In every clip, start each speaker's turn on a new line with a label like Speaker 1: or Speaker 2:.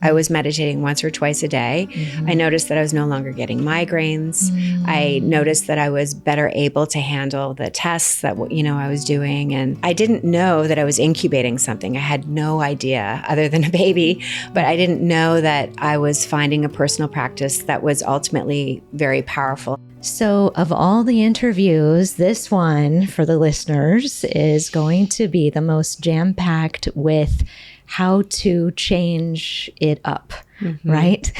Speaker 1: I was meditating once or twice a day. I noticed that I was no longer getting migraines. I noticed that I was better able to handle the tests that, I was doing. And I didn't know that I was incubating something. I had no idea other than a baby, but I didn't know that I was finding a personal practice that was ultimately very powerful.
Speaker 2: So of all the interviews, this one for the listeners is going to be the most jam-packed with how to change it up, right?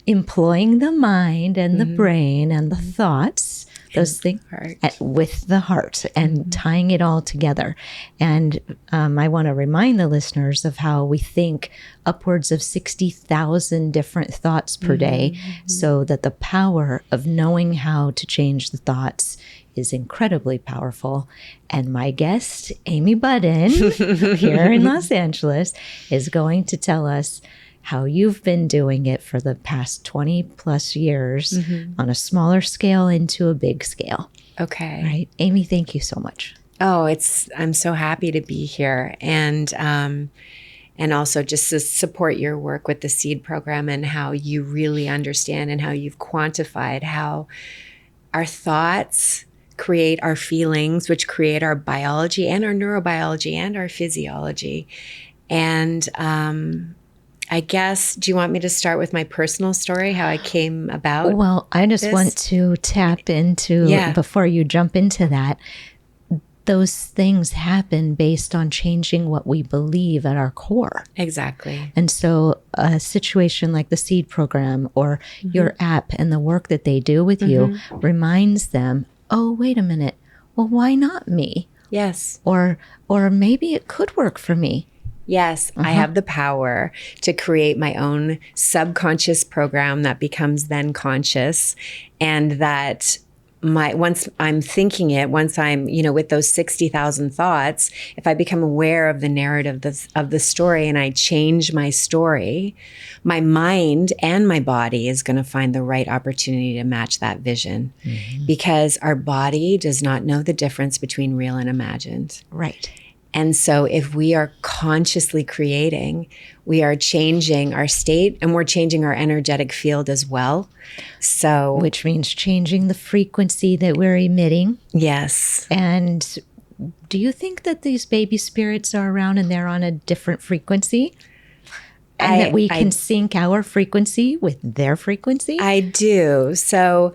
Speaker 2: Employing the mind and the brain and the thoughts, those things with the heart and tying it all together. And I want to remind the listeners of how we think upwards of 60,000 different thoughts per day, so that the power of knowing how to change the thoughts is incredibly powerful. And my guest, Amy Budden, here in Los Angeles, is going to tell us how you've been doing it for the past 20 plus years on a smaller scale into a big scale.
Speaker 1: Okay.
Speaker 2: Right. Amy, thank you so much.
Speaker 1: Oh, I'm so happy to be here. And also just to support your work with the SEED program and how you really understand and how you've quantified how our thoughts create our feelings, which create our biology and our neurobiology and our physiology. And I guess, do you want me to start with my personal story, how I came about?
Speaker 2: Well, I just want to tap into, before you jump into that, those things happen based on changing what we believe at our core.
Speaker 1: Exactly.
Speaker 2: And so a situation like the SEED program or your app and the work that they do with you reminds them, oh, wait a minute. Well, why not me?
Speaker 1: Yes.
Speaker 2: Or maybe it could work for me.
Speaker 1: Yes, I have the power to create my own subconscious program that becomes then conscious, and that once I'm thinking it, once I'm, with those 60,000 thoughts, if I become aware of the narrative of the story and I change my story, my mind and my body is going to find the right opportunity to match that vision, because our body does not know the difference between real and imagined.
Speaker 2: Right.
Speaker 1: And so if we are consciously creating, we are changing our state and we're changing our energetic field as well. So,
Speaker 2: which means changing the frequency that we're emitting.
Speaker 1: Yes.
Speaker 2: And do you think that these baby spirits are around and they're on a different frequency? And that we can sync our frequency with their frequency?
Speaker 1: I do. So,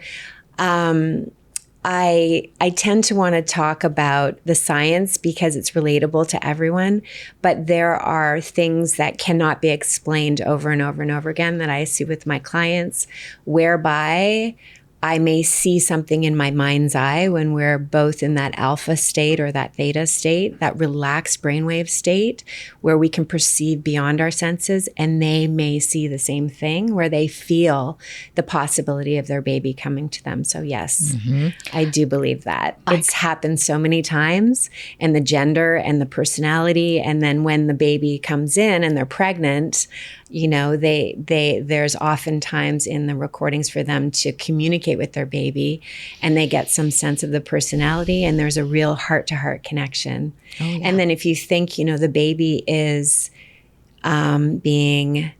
Speaker 1: I tend to want to talk about the science because it's relatable to everyone, but there are things that cannot be explained over and over and over again that I see with my clients, whereby I may see something in my mind's eye when we're both in that alpha state or that theta state, that relaxed brainwave state where we can perceive beyond our senses, and they may see the same thing where they feel the possibility of their baby coming to them. So yes, I do believe that. It's happened so many times, and the gender and the personality, and then when the baby comes in and they're pregnant, there's oftentimes in the recordings for them to communicate with their baby, and they get some sense of the personality, and there's a real heart-to-heart connection. Oh, yeah. And then if you think, the baby is being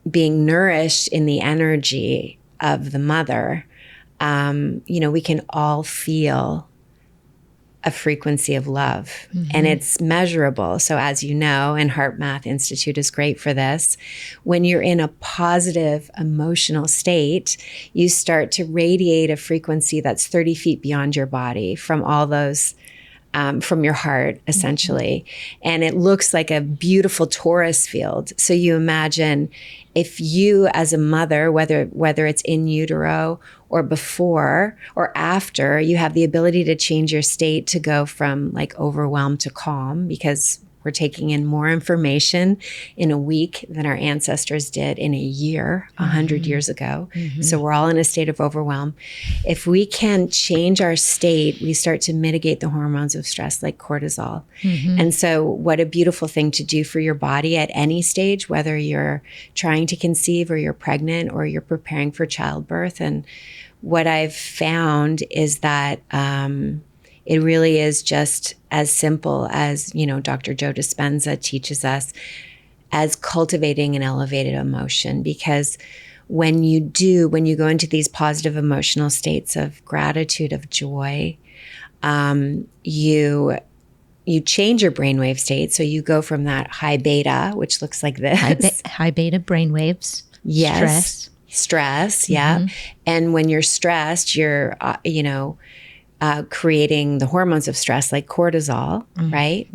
Speaker 1: nourished in the energy of the mother, we can all feel a frequency of love, and it's measurable. So as you know, and Heart Math Institute is great for this, when you're in a positive emotional state, you start to radiate a frequency that's 30 feet beyond your body from all those, from your heart, essentially. And it looks like a beautiful torus field. So you imagine if you as a mother, whether it's in utero or before or after, you have the ability to change your state to go from like overwhelmed to calm, because we're taking in more information in a week than our ancestors did in a year, 100 years ago. So we're all in a state of overwhelm. If we can change our state, we start to mitigate the hormones of stress like cortisol. And so what a beautiful thing to do for your body at any stage, whether you're trying to conceive or you're pregnant or you're preparing for childbirth. And what I've found is that it really is just as simple as, Dr. Joe Dispenza teaches us. as cultivating an elevated emotion, because when you go into these positive emotional states of gratitude, of joy, you change your brainwave state. So you go from that high beta, which looks like this.
Speaker 2: High beta brainwaves.
Speaker 1: Yes. Stress. Yeah. And when you're stressed, you're, creating the hormones of stress like cortisol, right?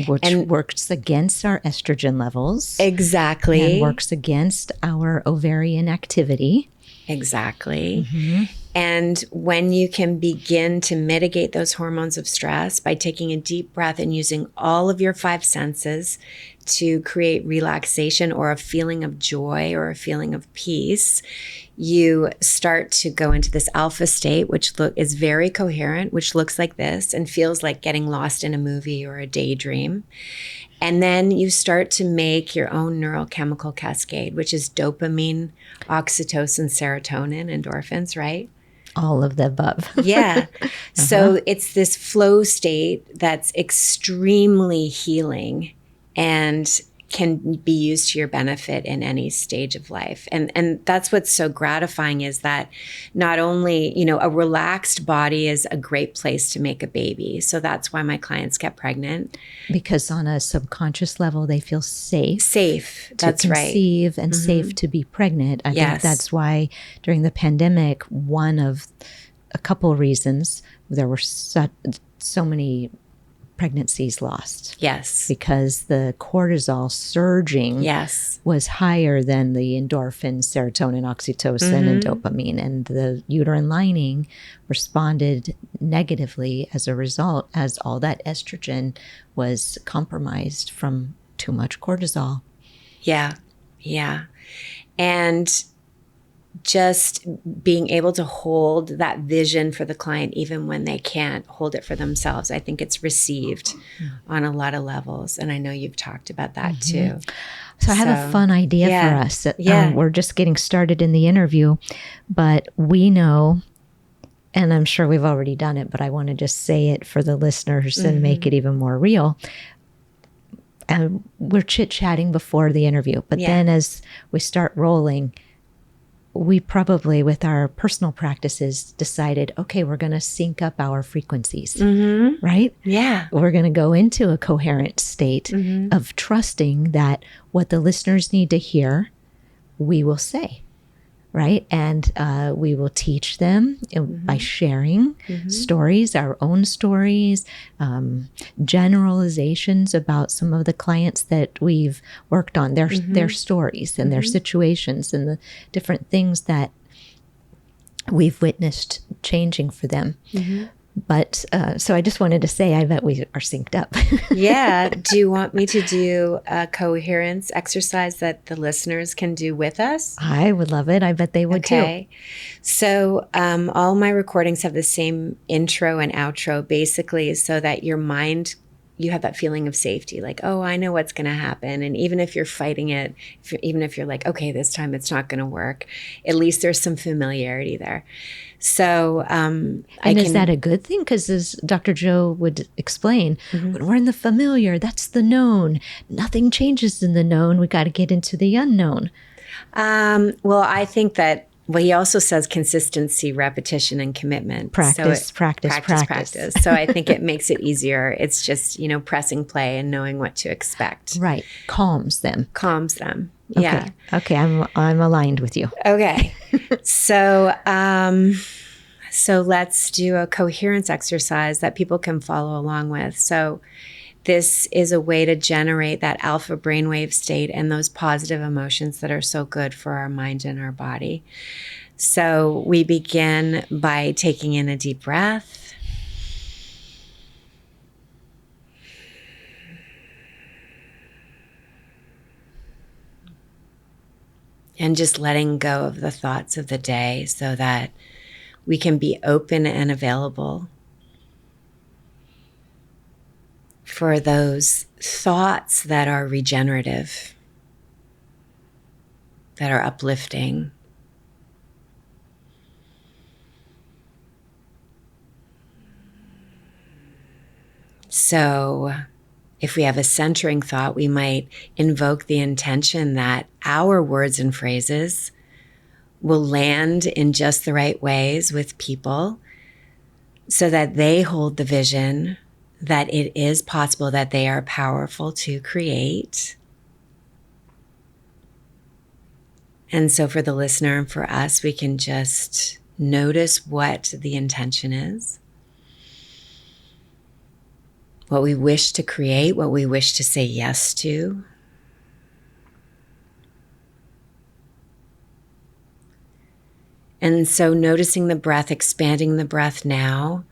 Speaker 2: Which works against our estrogen levels.
Speaker 1: Exactly.
Speaker 2: And works against our ovarian activity.
Speaker 1: Exactly. And when you can begin to mitigate those hormones of stress by taking a deep breath and using all of your 5 senses to create relaxation or a feeling of joy or a feeling of peace, you start to go into this alpha state, which is very coherent, which looks like this and feels like getting lost in a movie or a daydream. And then you start to make your own neurochemical cascade, which is dopamine, oxytocin, serotonin, endorphins, right?
Speaker 2: All of the above.
Speaker 1: Yeah. So it's this flow state that's extremely healing and can be used to your benefit in any stage of life. And that's what's so gratifying, is that not only, a relaxed body is a great place to make a baby. So that's why my clients get pregnant.
Speaker 2: Because on a subconscious level, they feel safe.
Speaker 1: That's right.
Speaker 2: To conceive and safe to be pregnant. I think that's why during the pandemic, one of a couple of reasons, there were so many pregnancies lost.
Speaker 1: Yes.
Speaker 2: Because the cortisol surging was higher than the endorphin, serotonin, oxytocin, and dopamine. And the uterine lining responded negatively as a result, as all that estrogen was compromised from too much cortisol.
Speaker 1: Yeah. Yeah. And just being able to hold that vision for the client, even when they can't hold it for themselves. I think it's received on a lot of levels. And I know you've talked about that too.
Speaker 2: So I have a fun idea for us. We're just getting started in the interview, but we know, and I'm sure we've already done it, but I want to just say it for the listeners and make it even more real. And we're chit-chatting before the interview, but then as we start rolling, we probably, with our personal practices, decided, okay, we're going to sync up our frequencies, right?
Speaker 1: Yeah.
Speaker 2: We're going to go into a coherent state of trusting that what the listeners need to hear, we will say, right? And we will teach them by sharing stories, our own stories, generalizations about some of the clients that we've worked on, their stories and their situations and the different things that we've witnessed changing for them. But so I just wanted to say, I bet we are synced up.
Speaker 1: Yeah. Do you want me to do a coherence exercise that the listeners can do with us?
Speaker 2: I would love it. I bet they would too.
Speaker 1: So all my recordings have the same intro and outro, basically, so that your mind, you have that feeling of safety, like, oh, I know what's going to happen. And even if you're fighting it, even if you're like, okay, this time it's not going to work, at least there's some familiarity there. So,
Speaker 2: is that a good thing? Because as Dr. Joe would explain, when we're in the familiar, that's the known. Nothing changes in the known. We got to get into the unknown.
Speaker 1: Well, I think that, he also says consistency, repetition, and commitment.
Speaker 2: Practice.
Speaker 1: So I think it makes it easier. It's just, pressing play and knowing what to expect.
Speaker 2: Right. Calms them.
Speaker 1: Yeah.
Speaker 2: Okay. I'm aligned with you.
Speaker 1: Okay. So let's do a coherence exercise that people can follow along with. So this is a way to generate that alpha brainwave state and those positive emotions that are so good for our mind and our body. So we begin by taking in a deep breath. And just letting go of the thoughts of the day so that we can be open and available for those thoughts that are regenerative, that are uplifting. So If we have a centering thought, we might invoke the intention that our words and phrases will land in just the right ways with people so that they hold the vision that it is possible, that they are powerful to create. And so for the listener and for us, we can just notice what the intention is, what we wish to create, what we wish to say yes to. And so noticing the breath, expanding the breath now.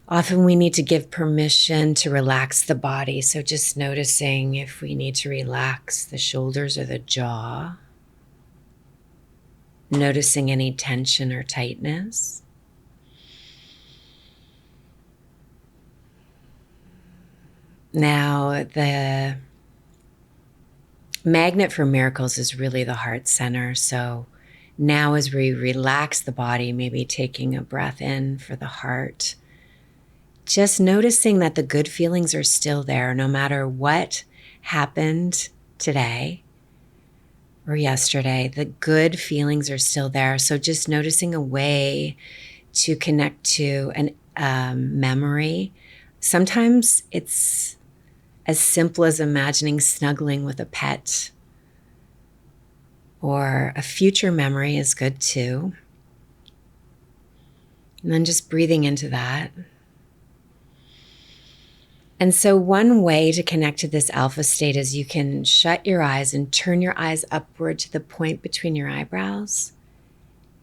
Speaker 1: Often we need to give permission to relax the body. So just noticing if we need to relax the shoulders or the jaw. Noticing any tension or tightness. Now, the magnet for miracles is really the heart center. So now as we relax the body, maybe taking a breath in for the heart, just noticing that the good feelings are still there no matter what happened today or yesterday. The good feelings are still there. So just noticing a way to connect to a memory. Sometimes it's as simple as imagining snuggling with a pet, or a future memory is good too. And then just breathing into that. And so one way to connect to this alpha state is you can shut your eyes and turn your eyes upward to the point between your eyebrows.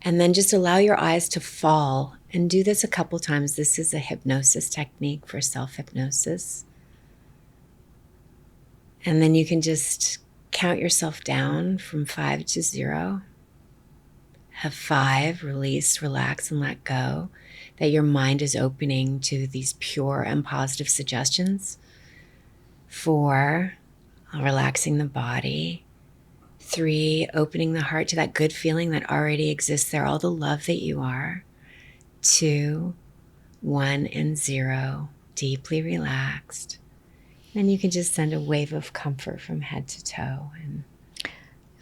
Speaker 1: And then just allow your eyes to fall, and do this a couple times. This is a hypnosis technique for self-hypnosis. And then you can just count yourself down from 5 to 0. Have 5, release, relax, and let go. That your mind is opening to these pure and positive suggestions. 4, relaxing the body. 3, opening the heart to that good feeling that already exists there, all the love that you are. 2, 1, and 0, deeply relaxed. Then you can just send a wave of comfort from head to toe.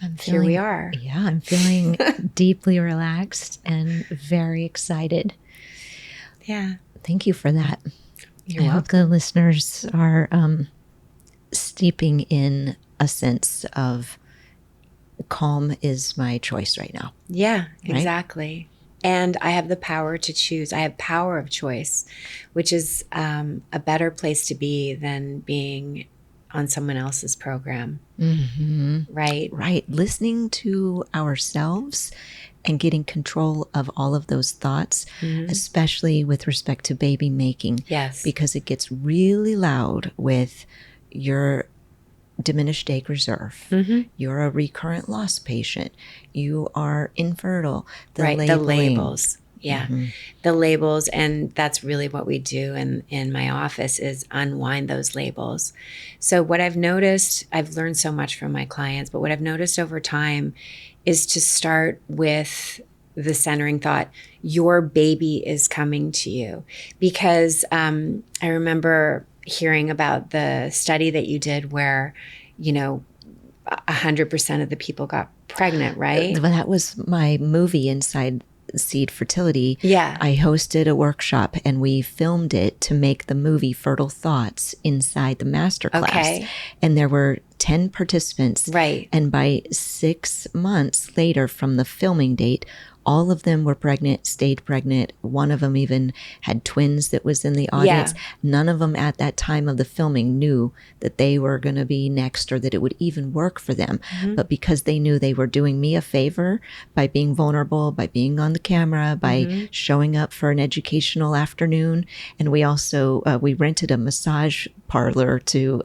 Speaker 1: And here we are.
Speaker 2: Yeah, I'm feeling deeply relaxed and very excited.
Speaker 1: Yeah.
Speaker 2: Thank you for that.
Speaker 1: You're
Speaker 2: I
Speaker 1: welcome.
Speaker 2: hope the listeners are steeping in a sense of calm is my choice right now.
Speaker 1: Yeah,
Speaker 2: Right?
Speaker 1: exactly. And I have the power to choose. I have power of choice, which is a better place to be than being on someone else's program.
Speaker 2: Mm-hmm.
Speaker 1: Right?
Speaker 2: Right. Listening to ourselves and getting control of all of those thoughts, especially with respect to baby making.
Speaker 1: Yes.
Speaker 2: Because it gets really loud with your diminished egg reserve. You're a recurrent loss patient. You are infertile.
Speaker 1: The labels. Yeah. The labels. And that's really what we do in my office is unwind those labels. So what I've noticed, I've learned so much from my clients, but what I've noticed over time is to start with the centering thought, your baby is coming to you. Because I remember hearing about the study that you did where, 100% of the people got pregnant, right?
Speaker 2: That was my movie Inside Seed Fertility.
Speaker 1: Yeah.
Speaker 2: I hosted a workshop and we filmed it to make the movie Fertile Thoughts inside the masterclass.
Speaker 1: Okay.
Speaker 2: And there were 10 participants.
Speaker 1: Right.
Speaker 2: And by 6 months later from the filming date, all of them were pregnant, stayed pregnant. One of them even had twins that was in the audience.
Speaker 1: Yeah.
Speaker 2: None of them at that time of the filming knew that they were going to be next or that it would even work for them. But because they knew they were doing me a favor by being vulnerable, by being on the camera, by showing up for an educational afternoon. And we also, we rented a massage parlor to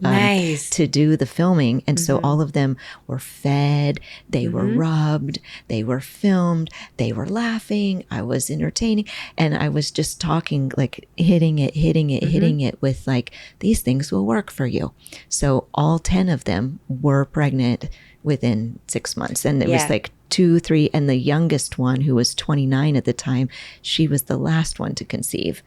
Speaker 2: do the filming. And so all of them were fed, they were rubbed, they were filmed, they were laughing, I was entertaining, and I was just talking, like hitting it with like, these things will work for you. So all 10 of them were pregnant within 6 months. And it was like 2, 3, and the youngest one, who was 29 at the time, she was the last one to conceive.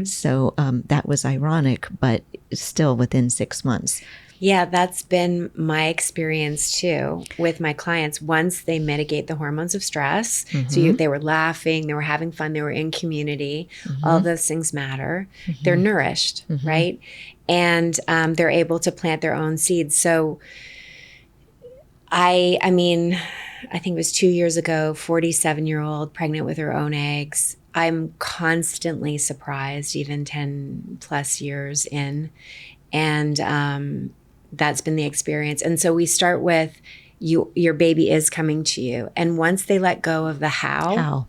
Speaker 2: So that was ironic, but still within 6 months.
Speaker 1: Yeah, that's been my experience too with my clients. Once they mitigate the hormones of stress, so they were laughing, they were having fun, they were in community, all those things matter. They're nourished, right? And they're able to plant their own seeds. So I mean, I think it was 2 years ago, 47-year-old pregnant with her own eggs. I'm constantly surprised, even 10 plus years in. And that's been the experience. And so we start with your baby is coming to you. And once they let go of the how.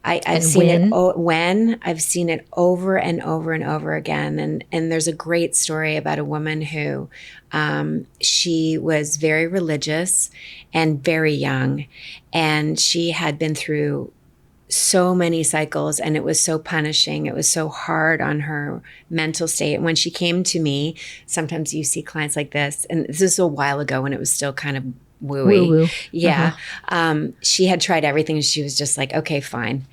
Speaker 1: I've seen it I've seen it over and over and over again. And there's a great story about a woman who she was very religious and very young. And she had been through so many cycles, and it was so punishing. It was so hard on her mental state. And when she came to me, sometimes you see clients like this, and this is a while ago when it was still kind of wooey.
Speaker 2: Woo-woo.
Speaker 1: Yeah. She had tried everything, and she was just like, okay, fine.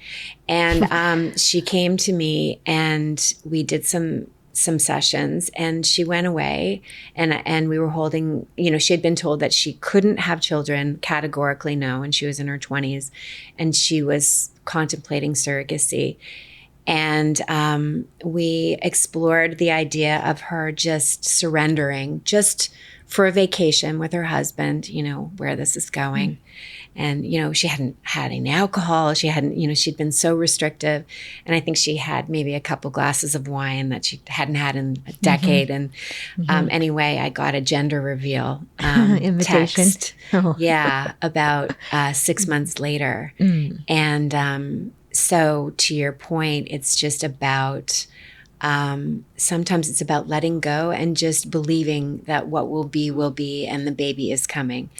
Speaker 1: And she came to me, and we did some sessions, and she went away, and we were holding, she had been told that she couldn't have children, categorically no, and she was in her 20s, and she was contemplating surrogacy. And we explored the idea of her just surrendering, just for a vacation with her husband, where this is going. And, she hadn't had any alcohol. She hadn't, she'd been so restrictive. And I think she had maybe a couple glasses of wine that she hadn't had in a decade. And anyway, I got a gender reveal
Speaker 2: invitation.
Speaker 1: Text. Yeah, about 6 months later. And so to your point, it's just about, sometimes it's about letting go and just believing that what will be, and the baby is coming.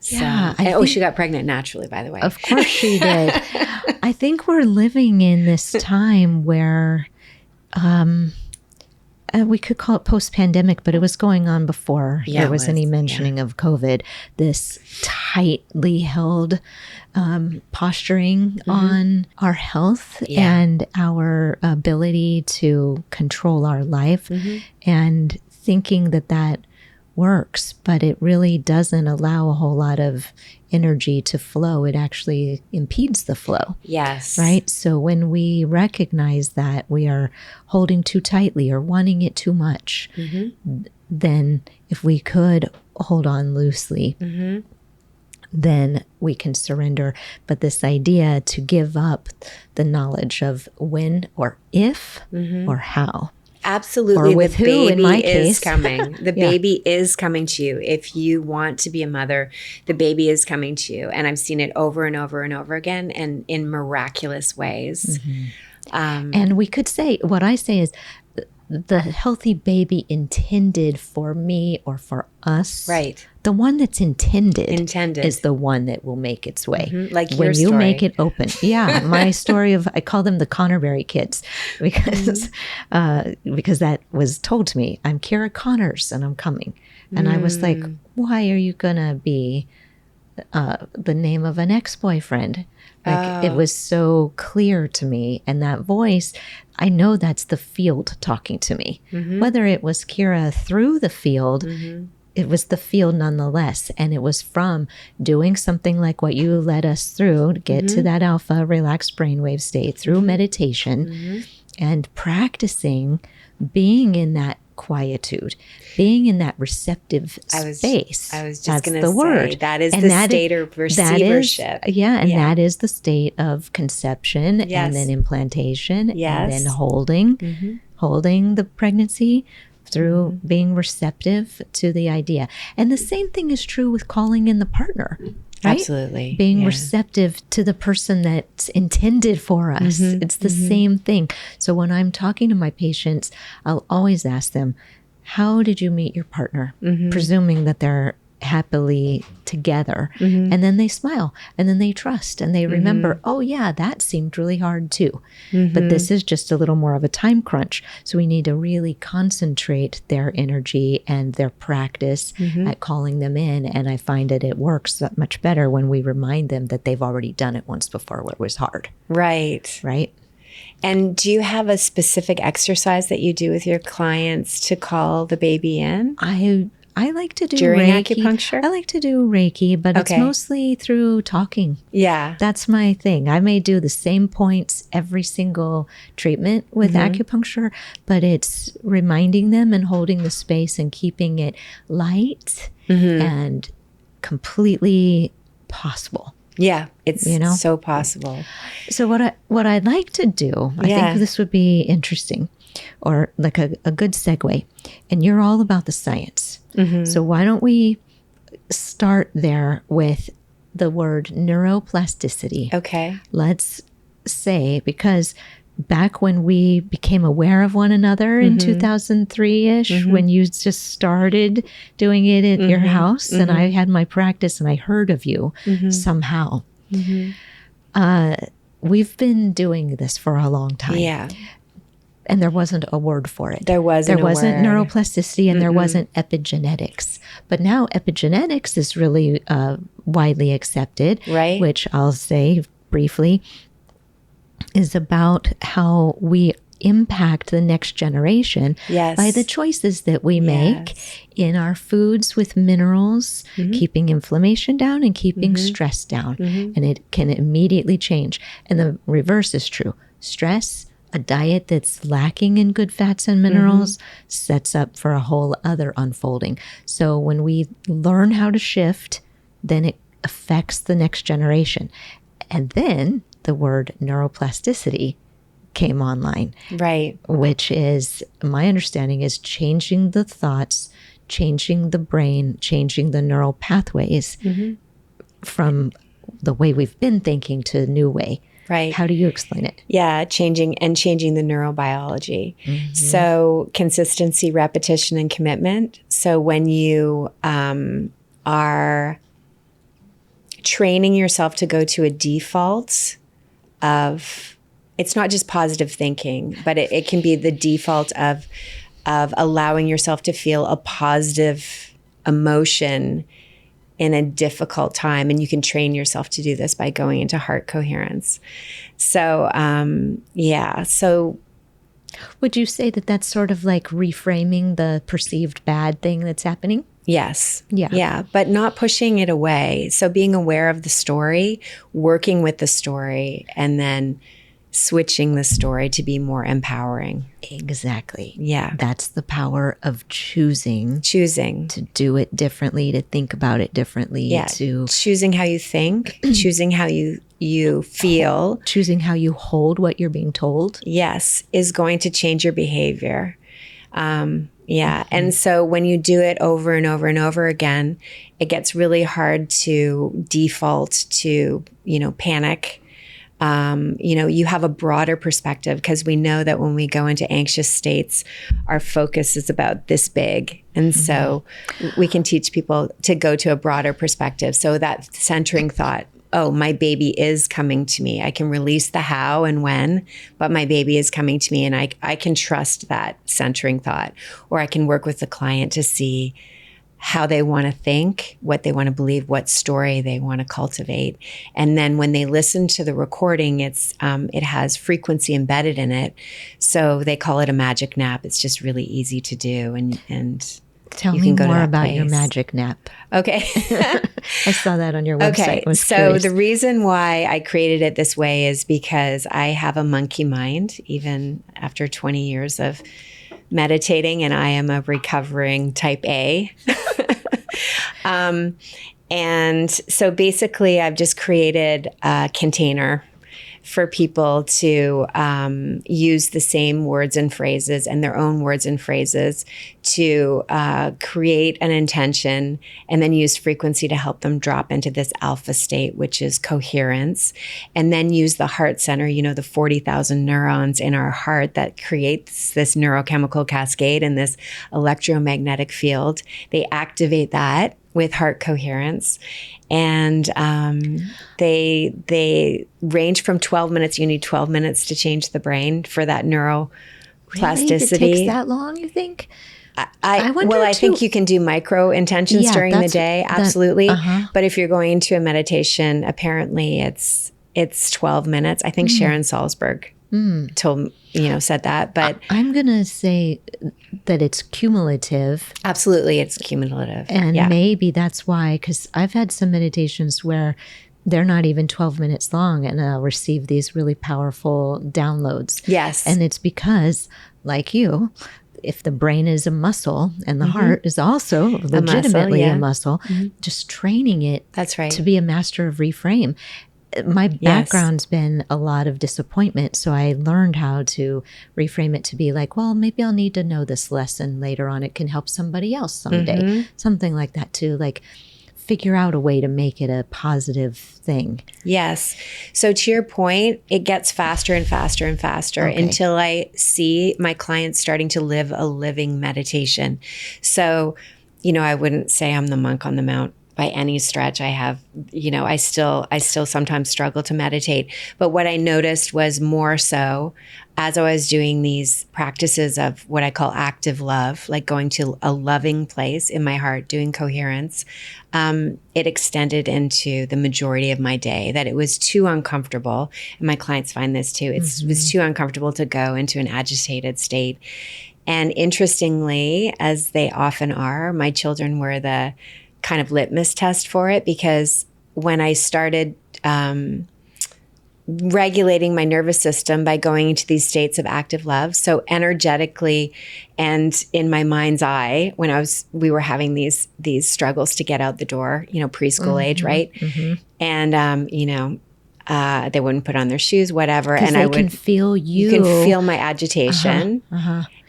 Speaker 2: Yeah.
Speaker 1: She got pregnant naturally, by the way.
Speaker 2: Of course she did. I think we're living in this time where we could call it post-pandemic, but it was going on before there was any mentioning of COVID. This tightly held posturing on our health and our ability to control our life, and thinking that works, but it really doesn't allow a whole lot of energy to flow. It actually impedes the flow.
Speaker 1: Yes.
Speaker 2: Right? So when we recognize that we are holding too tightly or wanting it too much, then if we could hold on loosely, then we can surrender. But this idea to give up the knowledge of when or if or how.
Speaker 1: Absolutely.
Speaker 2: Or with
Speaker 1: the
Speaker 2: who, in my
Speaker 1: baby is
Speaker 2: case.
Speaker 1: coming. The baby is coming to you. If you want to be a mother, the baby is coming to you. And I've seen it over and over and over again, and in miraculous ways.
Speaker 2: And we could say, what I say is, the healthy baby intended for me or for us.
Speaker 1: Right.
Speaker 2: The one that's intended is the one that will make its way.
Speaker 1: Like
Speaker 2: when
Speaker 1: your
Speaker 2: you make it open. Yeah. My story of, I call them the Connerberry kids because that was told to me. I'm Kira Connors and I'm coming. And I was like, why are you going to be the name of an ex-boyfriend? It was so clear to me. And that voice, I know that's the field talking to me. Whether it was Kira through the field, it was the field nonetheless. And it was from doing something like what you led us through to get to that alpha relaxed brainwave state through meditation and practicing being in that quietude, being in that receptive space.
Speaker 1: I was just going to say,
Speaker 2: word.
Speaker 1: That is the state of receivership.
Speaker 2: That is the state of conception and then implantation and then holding the pregnancy through being receptive to the idea. And the same thing is true with calling in the partner. Right?
Speaker 1: Absolutely.
Speaker 2: Being receptive to the person that's intended for us. It's the same thing. So when I'm talking to my patients, I'll always ask them, how did you meet your partner? Presuming that they're happily together. And then they smile, and then they trust, and they remember, oh yeah, that seemed really hard too. But this is just a little more of a time crunch. So we need to really concentrate their energy and their practice at calling them in. And I find that it works that much better when we remind them that they've already done it once before where it was hard.
Speaker 1: Right.
Speaker 2: Right.
Speaker 1: And do you have a specific exercise that you do with your clients to call the baby in?
Speaker 2: I like to do
Speaker 1: during
Speaker 2: Reiki.
Speaker 1: acupuncture?
Speaker 2: I like to do Reiki, but it's mostly through talking.
Speaker 1: Yeah.
Speaker 2: That's my thing. I may do the same points every single treatment with acupuncture, but it's reminding them and holding the space and keeping it light and completely possible.
Speaker 1: Yeah, it's so possible.
Speaker 2: So what I'd like to do, I think this would be interesting, or like a good segue, and you're all about the science. So why don't we start there with the word neuroplasticity?
Speaker 1: Okay.
Speaker 2: Let's say, because back when we became aware of one another in 2003-ish, when you just started doing it at your house, and I had my practice and I heard of you somehow. We've been doing this for a long time.
Speaker 1: Yeah.
Speaker 2: And there wasn't a word for it.
Speaker 1: There wasn't
Speaker 2: neuroplasticity, and there wasn't epigenetics. But now epigenetics is really widely accepted,
Speaker 1: right?
Speaker 2: Which I'll say briefly is about how we impact the next generation by the choices that we make in our foods with minerals, keeping inflammation down and keeping stress down. And it can immediately change. And the reverse is true. Stress, a diet that's lacking in good fats and minerals, sets up for a whole other unfolding. So when we learn how to shift, then it affects the next generation. And then the word neuroplasticity came online.
Speaker 1: Right.
Speaker 2: Which is, my understanding is changing the thoughts, changing the brain, changing the neural pathways from the way we've been thinking to a new way.
Speaker 1: Right.
Speaker 2: How do you explain it?
Speaker 1: Yeah, changing the neurobiology. So consistency, repetition, and commitment. So when you are training yourself to go to a default of, it's not just positive thinking, but it can be the default of allowing yourself to feel a positive emotion in a difficult time. And you can train yourself to do this by going into heart coherence. So, So
Speaker 2: would you say that that's sort of like reframing the perceived bad thing that's happening?
Speaker 1: Yes.
Speaker 2: Yeah.
Speaker 1: Yeah. But not pushing it away. So being aware of the story, working with the story, and then switching the story to be more empowering.
Speaker 2: Exactly.
Speaker 1: Yeah.
Speaker 2: That's the power of choosing
Speaker 1: to
Speaker 2: do it differently, to think about it differently.
Speaker 1: Yeah. Choosing how you think, choosing how you feel.
Speaker 2: Choosing how you hold what you're being told.
Speaker 1: Yes. Is going to change your behavior. And so when you do it over and over and over again, it gets really hard to default to, panic. You have a broader perspective, because we know that when we go into anxious states, our focus is about this big. And so we can teach people to go to a broader perspective. So that centering thought, oh, my baby is coming to me. I can release the how and when, but my baby is coming to me, and I can trust that centering thought. Or I can work with the client to see how they want to think, what they want to believe, what story they want to cultivate. And then when they listen to the recording, it has frequency embedded in it. So they call it a magic nap. It's just really easy to do. And
Speaker 2: tell me more about your magic nap.
Speaker 1: Okay.
Speaker 2: I saw that on your website.
Speaker 1: Okay. So the reason why I created it this way is because I have a monkey mind, even after 20 years of meditating, and I am a recovering type A. And so basically I've just created a container for people to use the same words and phrases and their own words and phrases to create an intention, and then use frequency to help them drop into this alpha state, which is coherence, and then use the heart center, the 40,000 neurons in our heart that creates this neurochemical cascade and this electromagnetic field. They activate that with heart coherence. And they range from 12 minutes. You need 12 minutes to change the brain for that neuroplasticity.
Speaker 2: Really? It takes that long, you think?
Speaker 1: I wonder I think you can do micro intentions during the day. Absolutely. But if you're going into a meditation, apparently it's 12 minutes. I think Sharon Salzberg said that, but
Speaker 2: I'm going to say that it's cumulative.
Speaker 1: Absolutely. It's cumulative.
Speaker 2: And maybe that's why, because I've had some meditations where they're not even 12 minutes long and I'll receive these really powerful downloads.
Speaker 1: Yes.
Speaker 2: And it's because, like you, if the brain is a muscle and the heart is also legitimately a muscle, just training it to be a master of reframe. My background's been a lot of disappointment, so I learned how to reframe it to be like, well, maybe I'll need to know this lesson later on. It can help somebody else someday. Something like that too, like figure out a way to make it a positive thing.
Speaker 1: Yes. So to your point, it gets faster and faster and faster until I see my clients starting to live a living meditation. So, I wouldn't say I'm the monk on the mount by any stretch. I have, I still sometimes struggle to meditate. But what I noticed was more so as I was doing these practices of what I call active love, like going to a loving place in my heart, doing coherence, it extended into the majority of my day, that it was too uncomfortable. And my clients find this too. It was too uncomfortable to go into an agitated state. And interestingly, as they often are, my children were the kind of litmus test for it, because when I started regulating my nervous system by going into these states of active love, so energetically and in my mind's eye, when we were having these struggles to get out the door, preschool age, right? And they wouldn't put on their shoes, whatever, and
Speaker 2: I can feel you.
Speaker 1: You can feel my agitation.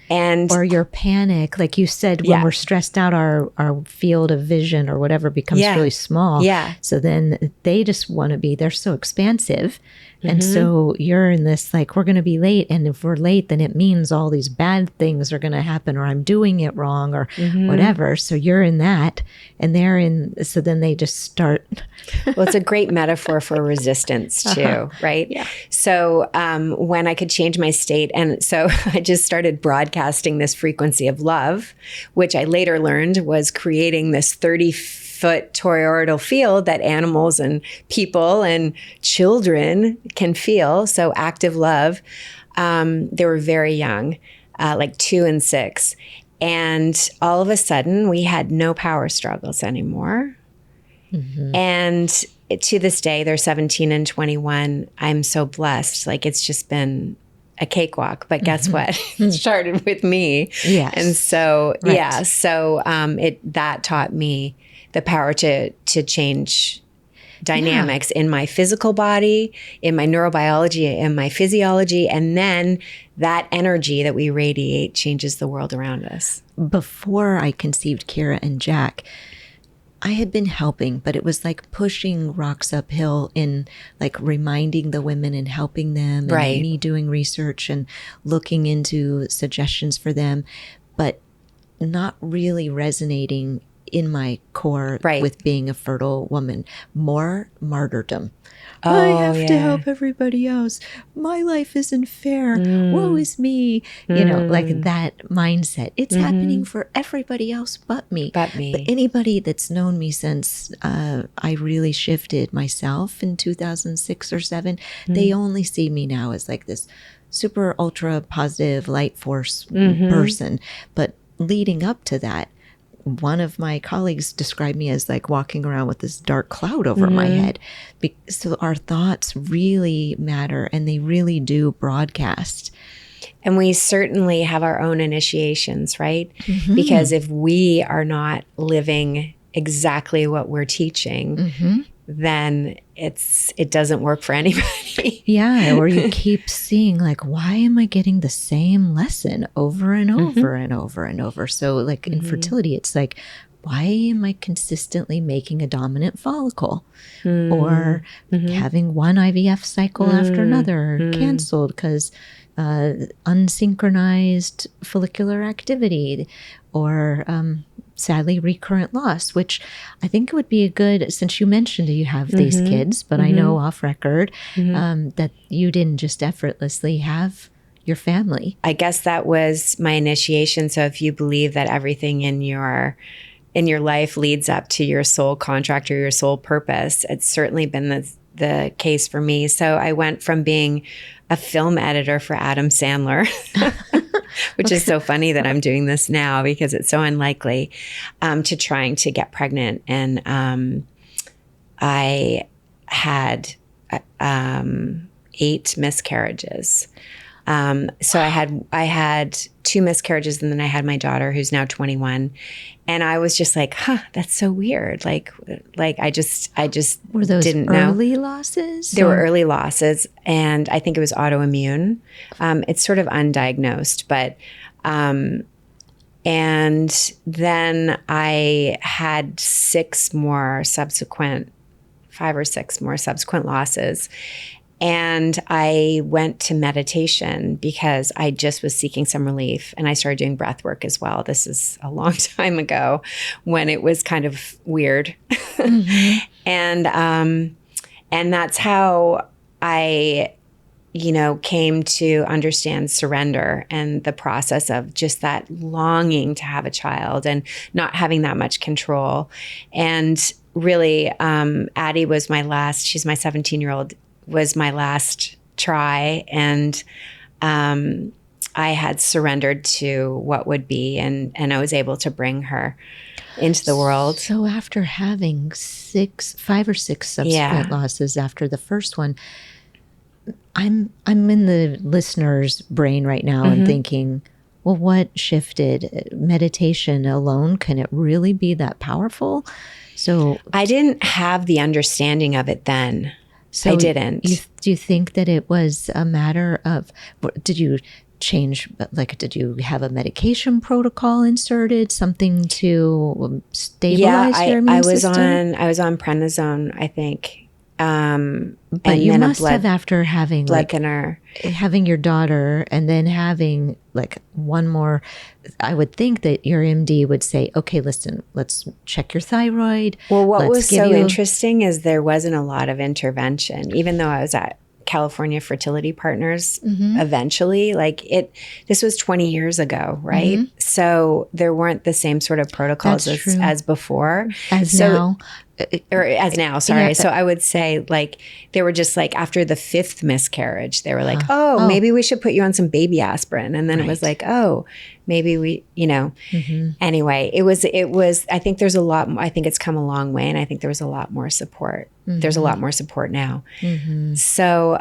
Speaker 2: Or your panic, like you said, when we're stressed out, our field of vision or whatever becomes really small. So then they just want to be, they're so expansive. And so you're in this, like, we're going to be late. And if we're late, then it means all these bad things are going to happen, or I'm doing it wrong, or whatever. So you're in that, and they're in, so then they just start.
Speaker 1: Well, it's a great metaphor for resistance too, right? Yeah. So when I could change my state, and so I just started broadcasting this frequency of love, which I later learned was creating this 30-foot toroidal field that animals and people and children can feel. So active love. They were very young, like 2 and 6. And all of a sudden we had no power struggles anymore. And to this day, they're 17 and 21. I'm so blessed. Like, it's just been a cakewalk. But guess what? It started with me.
Speaker 2: Yes.
Speaker 1: And so, so that taught me the power to change dynamics in my physical body, in my neurobiology, in my physiology, and then that energy that we radiate changes the world around us.
Speaker 2: Before I conceived Kira and Jack, I had been helping, but it was like pushing rocks uphill in like reminding the women and helping them, and me doing research and looking into suggestions for them, but not really resonating in my core with being a fertile woman. More martyrdom. I have to help everybody else. My life isn't fair. Woe is me. Like that mindset. It's happening for everybody else but me. But anybody that's known me since I really shifted myself in 2006 or 7, they only see me now as like this super ultra positive light force person. But leading up to that, one of my colleagues described me as like walking around with this dark cloud over my head. So our thoughts really matter, and they really do broadcast.
Speaker 1: And we certainly have our own initiations, right? Because if we are not living exactly what we're teaching, then it doesn't work for anybody.
Speaker 2: Or you keep seeing like, why am I getting the same lesson over and over and over and over? So like in fertility, it's like, why am I consistently making a dominant follicle or having one IVF cycle after another canceled because unsynchronized follicular activity, or sadly recurrent loss, which I think it would be a good, since you mentioned you have these kids, but I know off record that you didn't just effortlessly have your family.
Speaker 1: I guess that was my initiation. So if you believe that everything in your life leads up to your soul contract or your soul purpose, it's certainly been the case for me. So I went from being a film editor for Adam Sandler, which is so funny that I'm doing this now because it's so unlikely, to trying to get pregnant. And I had 8 miscarriages. So I had 2 miscarriages, and then I had my daughter, who's now 21. And I was just like, that's so weird. Like I just
Speaker 2: Were those
Speaker 1: didn't know.
Speaker 2: early losses?
Speaker 1: There were early losses, and I think it was autoimmune. It's sort of undiagnosed, but, and then I had 5 or 6 more subsequent losses. And I went to meditation because I just was seeking some relief, and I started doing breath work as well. This is a long time ago when it was kind of weird. And that's how I, came to understand surrender and the process of just that longing to have a child and not having that much control. And really, Addie was she's my 17-year-old, was my last try, and I had surrendered to what would be, and I was able to bring her into the world.
Speaker 2: So after having 5 or 6 subsequent losses after the first one, I'm in the listener's brain right now and thinking, well, what shifted? Meditation alone, can it really be that powerful? So
Speaker 1: I didn't have the understanding of it then.
Speaker 2: So
Speaker 1: I didn't.
Speaker 2: Do you think that it was a matter of, did you change, did you have a medication protocol inserted, something to stabilize your immune system?
Speaker 1: I was on prednisone, I think.
Speaker 2: But you must have, after having
Speaker 1: blood thinner,
Speaker 2: having your daughter and then having one more, I would think that your MD would say, okay, listen, let's check your thyroid.
Speaker 1: Well, what was so interesting is there wasn't a lot of intervention, even though I was at California Fertility Partners eventually. This was 20 years ago, right? So there weren't the same sort of protocols as before.
Speaker 2: Now.
Speaker 1: Sorry. Yeah. So I would say they were just after the 5th miscarriage, they were maybe we should put you on some baby aspirin. And then it was maybe we, anyway, it was, I think there's I think it's come a long way, and I think there was a lot more support. There's a lot more support now. So,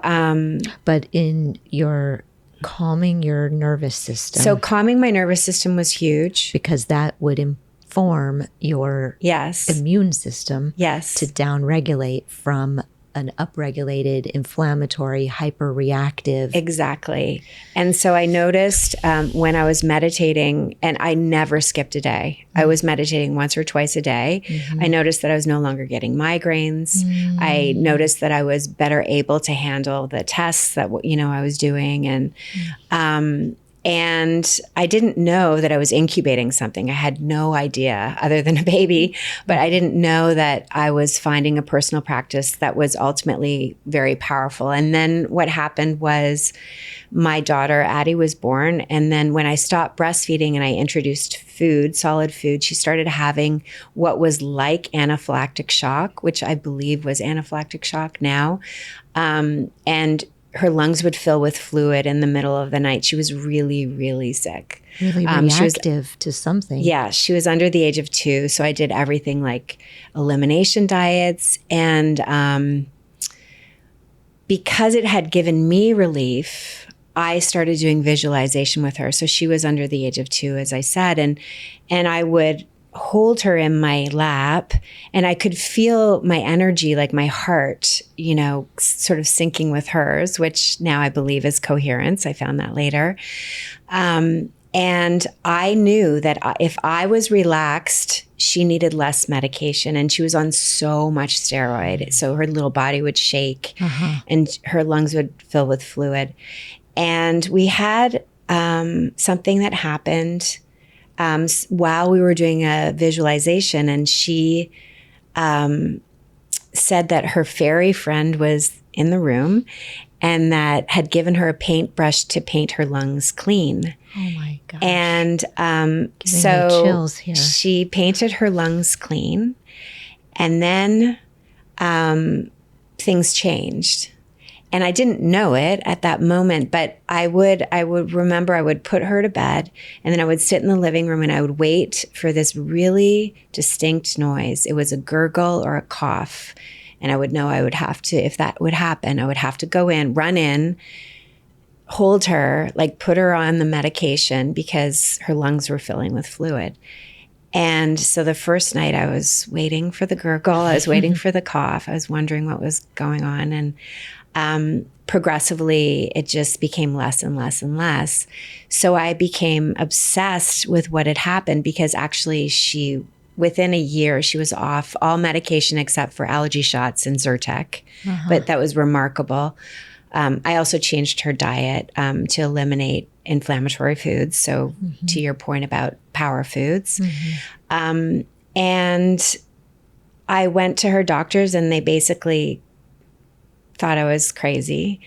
Speaker 2: but in your calming your nervous system.
Speaker 1: So calming my nervous system was huge.
Speaker 2: Because that would inform your immune system to downregulate from an upregulated, inflammatory, hyperreactive.
Speaker 1: Exactly. And so I noticed when I was meditating, and I never skipped a day. I was meditating once or twice a day. I noticed that I was no longer getting migraines. I noticed that I was better able to handle the tests that I was doing, and I didn't know that I was incubating something. I had no idea, other than a baby, but I didn't know that I was finding a personal practice that was ultimately very powerful. And then what happened was my daughter, Addie, was born. And then when I stopped breastfeeding and I introduced food, solid food, she started having what was like anaphylactic shock, which I believe was anaphylactic shock now. And her lungs would fill with fluid in the middle of the night. She was really, really sick.
Speaker 2: Really reactive to something.
Speaker 1: Yeah, she was under the age of 2. So I did everything like elimination diets. And because it had given me relief, I started doing visualization with her. So she was under the age of 2, as I said. And I would hold her in my lap, and I could feel my energy, like my heart, sort of syncing with hers, which now I believe is coherence. I found that later. And I knew that if I was relaxed, she needed less medication, and she was on so much steroid. So her little body would shake and her lungs would fill with fluid. And we had something that happened while we were doing a visualization, and she said that her fairy friend was in the room and that had given her a paintbrush to paint her lungs clean.
Speaker 2: Oh my gosh.
Speaker 1: And
Speaker 2: so me chills here.
Speaker 1: She painted her lungs clean, and then things changed. And I didn't know it at that moment, but I would remember I would put her to bed, and then I would sit in the living room and I would wait for this really distinct noise. It was a gurgle or a cough. And I would know I would have to, if that would happen, I would have to go in, run in, hold her, like put her on the medication because her lungs were filling with fluid. And so the first night I was waiting for the gurgle, I was waiting for the cough, I was wondering what was going on. And progressively, it just became less and less and less. So I became obsessed with what had happened, because actually within a year, she was off all medication except for allergy shots and Zyrtec. But that was remarkable. I also changed her diet to eliminate inflammatory foods. So to your point about power foods. And I went to her doctors, and they basically thought I was crazy.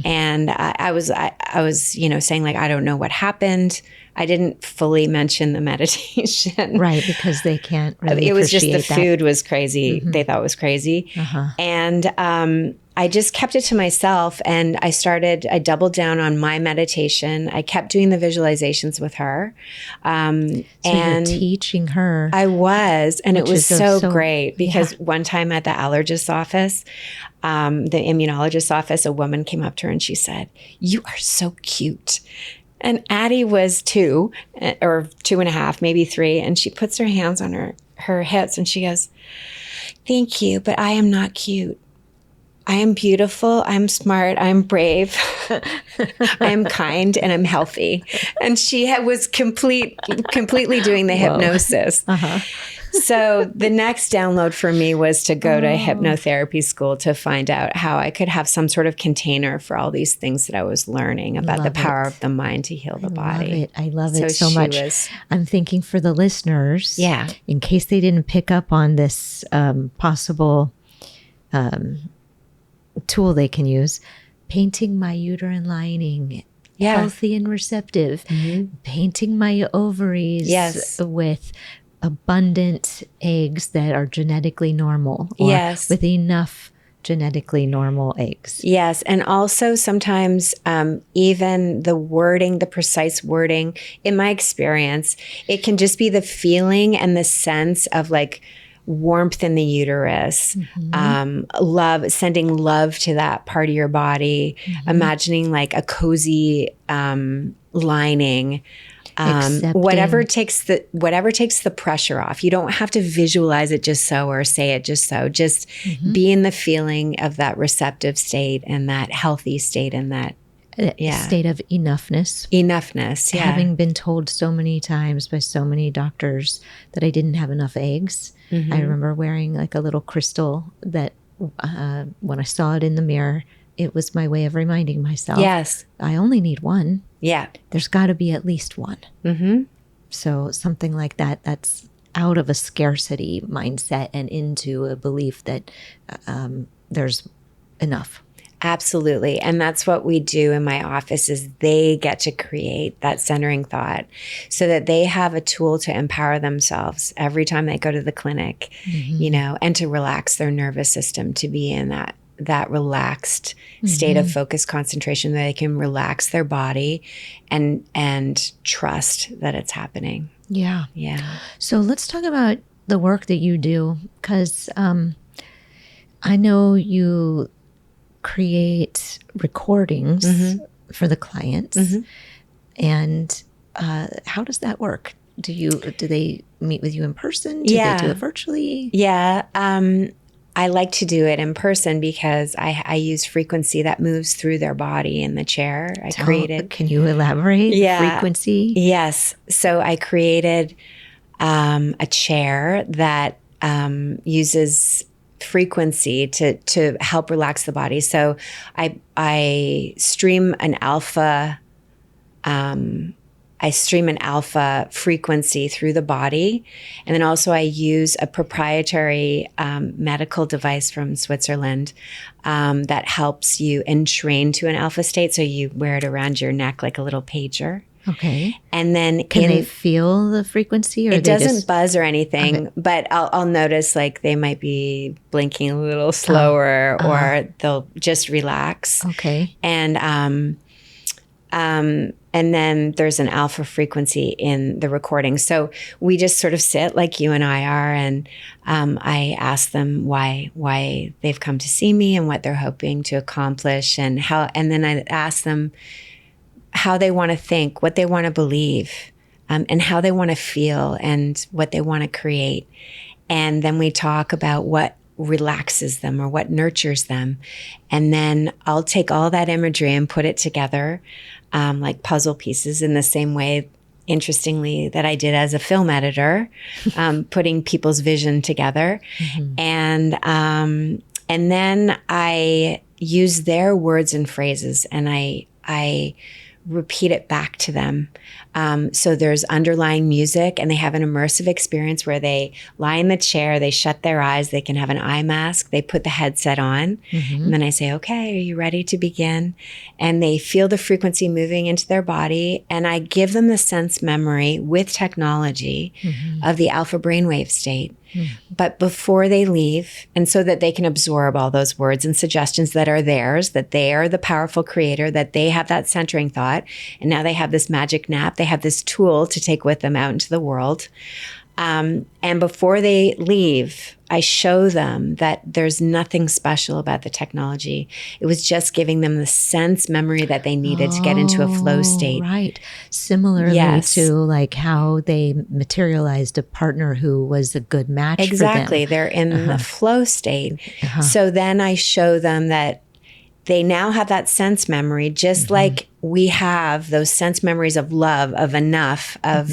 Speaker 1: And I was, saying like, I don't know what happened. I didn't fully mention the meditation.
Speaker 2: Right, because they can't really
Speaker 1: It was just the
Speaker 2: that.
Speaker 1: food was crazy. They thought it was crazy. And I just kept it to myself, and I doubled down on my meditation. I kept doing the visualizations with her.
Speaker 2: So you're teaching her.
Speaker 1: I was, and it was so great, because one time at the allergist's office, the immunologist's office, a woman came up to her and she said, "You are so cute." And Addie was 2 or 2.5, maybe 3. And she puts her hands on her hips and she goes, "Thank you, but I am not cute. I am beautiful. I'm smart. I'm brave. I'm kind, and I'm healthy." And she was completely doing the hypnosis. So the next download for me was to go to hypnotherapy school to find out how I could have some sort of container for all these things that I was learning about the power of the mind to heal the body.
Speaker 2: I love it so much. I'm thinking for the listeners, in case they didn't pick up on this possible tool they can use, painting my uterine lining healthy and receptive, painting my ovaries with abundant eggs that are genetically normal, or with enough genetically normal eggs.
Speaker 1: Yes. And also sometimes even the wording, the precise wording, in my experience, it can just be the feeling and the sense of like warmth in the uterus, love, sending love to that part of your body, imagining like a cozy lining. Whatever takes the pressure off. You don't have to visualize it just so, or say it just so. Just be in the feeling of that receptive state and that healthy state and that
Speaker 2: state of enoughness.
Speaker 1: Enoughness,
Speaker 2: Having been told so many times by so many doctors that I didn't have enough eggs. I remember wearing like a little crystal that when I saw it in the mirror, it was my way of reminding myself, I only need one. There's got to be at least one. So something like that, that's out of a scarcity mindset and into a belief that there's enough.
Speaker 1: Absolutely. And that's what we do in my office, is they get to create that centering thought so that they have a tool to empower themselves every time they go to the clinic, and to relax their nervous system, to be in that relaxed state of focus, concentration, that they can relax their body and trust that it's happening.
Speaker 2: Yeah. So let's talk about the work that you do, because I know you create recordings for the clients. And how does that work? Do they meet with you in person? Do they do it virtually?
Speaker 1: I like to do it in person because I use frequency that moves through their body in the chair.
Speaker 2: Can you elaborate? Frequency?
Speaker 1: Yes. So I created a chair that uses frequency to help relax the body. So I stream an alpha I stream an alpha frequency through the body. And then also I use a proprietary medical device from Switzerland that helps you entrain to an alpha state. So you wear it around your neck like a little pager.
Speaker 2: Okay.
Speaker 1: And then
Speaker 2: can they feel the frequency? Or
Speaker 1: it doesn't buzz or anything, but I'll notice like they might be blinking a little slower or they'll just relax.
Speaker 2: Okay.
Speaker 1: And then there's an alpha frequency in the recording. So we just sort of sit like you and I are, and I ask them why they've come to see me and what they're hoping to accomplish, and then I ask them how they want to think, what they want to believe, and how they want to feel and what they want to create. And then we talk about what relaxes them or what nurtures them. And then I'll take all that imagery and put it together like puzzle pieces in the same way, interestingly, that I did as a film editor, putting people's vision together. And then I use their words and phrases, and I repeat it back to them. So there's underlying music, and they have an immersive experience where they lie in the chair, they shut their eyes, they can have an eye mask, they put the headset on, and then I say, okay, are you ready to begin? And they feel the frequency moving into their body, and I give them the sense memory with technology of the alpha brainwave state. But before they leave, and so that they can absorb all those words and suggestions that are theirs, that they are the powerful creator, that they have that centering thought, and now they have this magic nap, they have this tool to take with them out into the world. And before they leave, I show them that there's nothing special about the technology. It was just giving them the sense memory that they needed to get into a flow state.
Speaker 2: Right. Similarly to like how they materialized a partner who was a good match
Speaker 1: Exactly.
Speaker 2: for them.
Speaker 1: They're in the flow state. So then I show them that they now have that sense memory, just like we have those sense memories of love, of enough, of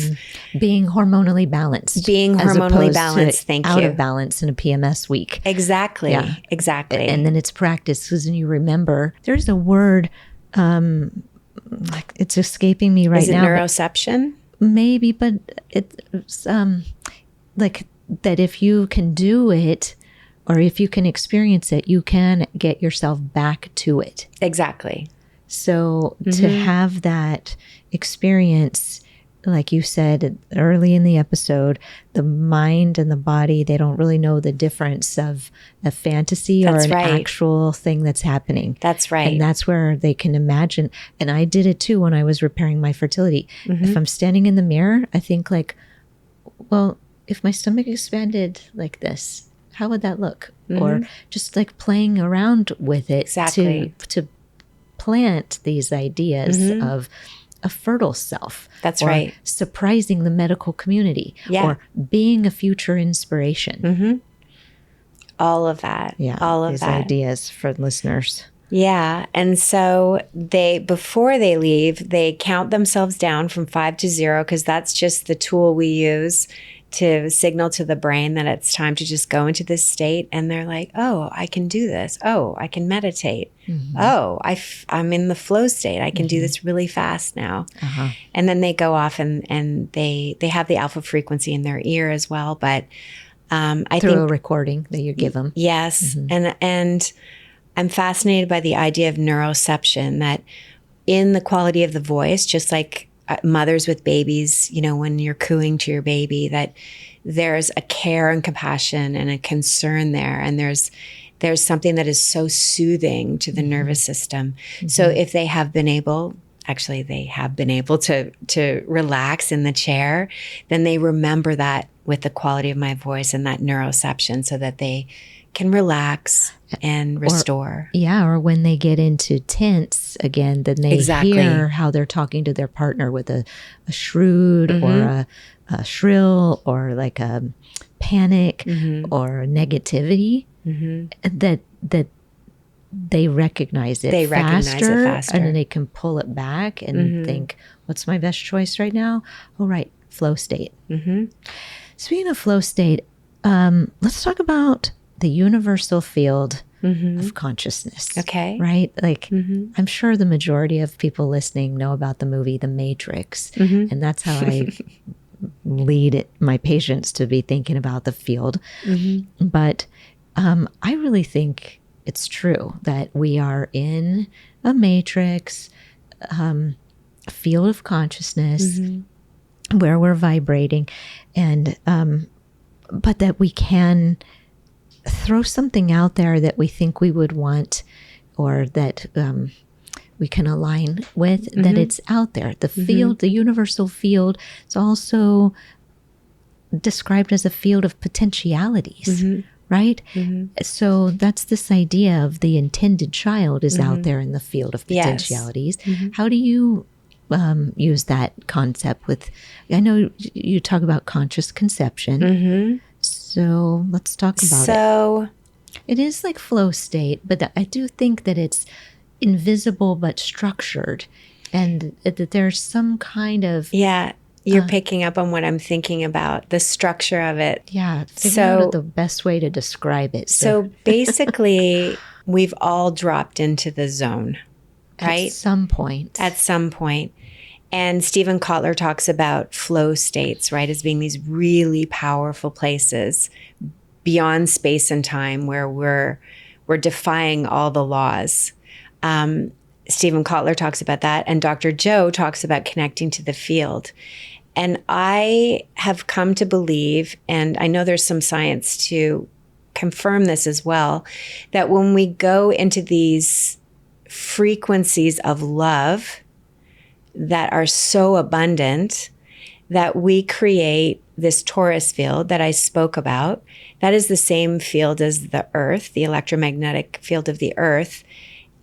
Speaker 2: being hormonally balanced.
Speaker 1: Thank you.
Speaker 2: Out of balance in a PMS week.
Speaker 1: Exactly.
Speaker 2: Yeah.
Speaker 1: Exactly.
Speaker 2: And then it's practice, because you remember there's a word, like it's escaping me right now.
Speaker 1: Is it neuroception?
Speaker 2: Maybe, but it's like that if you can do it, or if you can experience it, you can get yourself back to it.
Speaker 1: Exactly.
Speaker 2: So to have that experience, like you said early in the episode, the mind and the body, they don't really know the difference of a fantasy or an actual thing that's happening.
Speaker 1: That's right.
Speaker 2: And that's where they can imagine. And I did it too when I was repairing my fertility. If I'm standing in the mirror, I think like, well, if my stomach expanded like this, how would that look? Or just like playing around with it to plant these ideas of a fertile self.
Speaker 1: That's right.
Speaker 2: Surprising the medical community or being a future inspiration.
Speaker 1: All of that.
Speaker 2: Yeah.
Speaker 1: All of
Speaker 2: these
Speaker 1: that.
Speaker 2: ideas for listeners.
Speaker 1: Yeah. And so before they leave, they count themselves down from 5 to 0, because that's just the tool we use to signal to the brain that it's time to just go into this state. And they're like, oh, I can do this. Oh, I can meditate. Oh, I'm in the flow state. I can do this really fast now. And then they go off and they have the alpha frequency in their ear as well. But I think
Speaker 2: through a recording that you give them.
Speaker 1: Yes. And I'm fascinated by the idea of neuroception, that in the quality of the voice, just like mothers with babies, you know, when you're cooing to your baby, that there's a care and compassion and a concern there. And there's something that is so soothing to the nervous system. So if they have been able to relax in the chair, then they remember that with the quality of my voice and that neuroception, so that they can relax and restore.
Speaker 2: Or when they get into tense again, then they hear how they're talking to their partner with a shrewd or a shrill or like a panic or negativity, that they recognize it faster, and then they can pull it back and think, what's my best choice right now? Oh, right, flow state. Speaking of flow state, let's talk about the universal field of consciousness.
Speaker 1: Okay.
Speaker 2: Right? Like, I'm sure the majority of people listening know about the movie The Matrix. And that's how I lead my patients to be thinking about the field. But I really think it's true that we are in a matrix, field of consciousness where we're vibrating, and but that we can throw something out there that we think we would want, or that we can align with, that it's out there. The field, the universal field, is also described as a field of potentialities, right? So that's this idea of the intended child is out there in the field of potentialities. How do you use that concept with, I know you talk about conscious conception. So let's talk about it.
Speaker 1: So
Speaker 2: it is like flow state, but I do think that it's invisible but structured, and that there's some kind of...
Speaker 1: Yeah, you're picking up on what I'm thinking about, the structure of it.
Speaker 2: Yeah, figure out the best way to describe it.
Speaker 1: So basically, we've all dropped into the zone, right?
Speaker 2: At some point.
Speaker 1: At some point. And Stephen Kotler talks about flow states, right, as being these really powerful places beyond space and time where we're defying all the laws. Stephen Kotler talks about that, and Dr. Joe talks about connecting to the field. And I have come to believe, and I know there's some science to confirm this as well, that when we go into these frequencies of love that are so abundant, that we create this torus field that I spoke about. That is the same field as the earth, the electromagnetic field of the earth.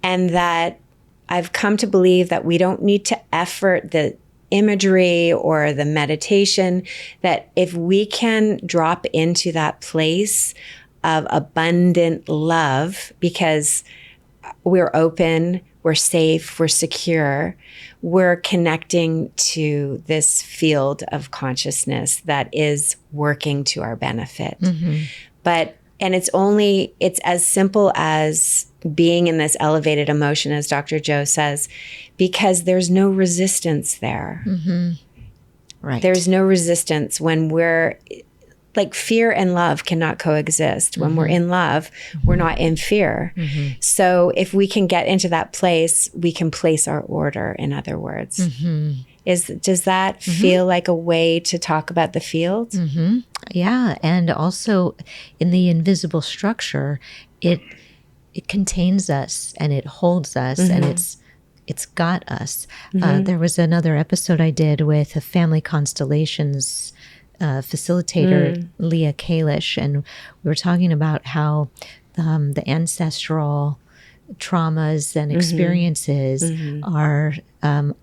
Speaker 1: And that I've come to believe that we don't need to effort the imagery or the meditation, that if we can drop into that place of abundant love, because we're open, we're safe, we're secure, we're connecting to this field of consciousness that is working to our benefit. And it's as simple as being in this elevated emotion, as Dr. Joe says, because there's no resistance there. Right. There's no resistance when we're like, fear and love cannot coexist. When we're in love, we're not in fear. So if we can get into that place, we can place our order, in other words. Does that feel like a way to talk about the field? Yeah. And also in the invisible structure, it contains us and it holds us and it's got us. There was another episode I did with a family constellations facilitator, Leah Kalish, and we were talking about how the ancestral traumas and experiences are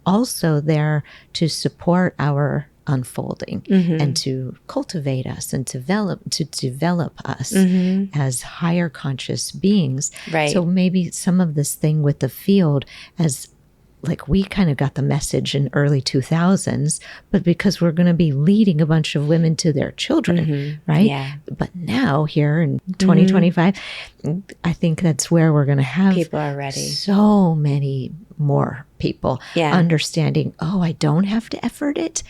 Speaker 1: also there to support our unfolding and to cultivate us and to develop us as higher conscious beings. Right. So maybe some of this thing with the field, as like, we kind of got the message in early 2000s, but because we're going to be leading a bunch of women to their children, right? Yeah. But now here in 2025, I think that's where we're going to have people are ready. So many more people understanding, oh, I don't have to effort it.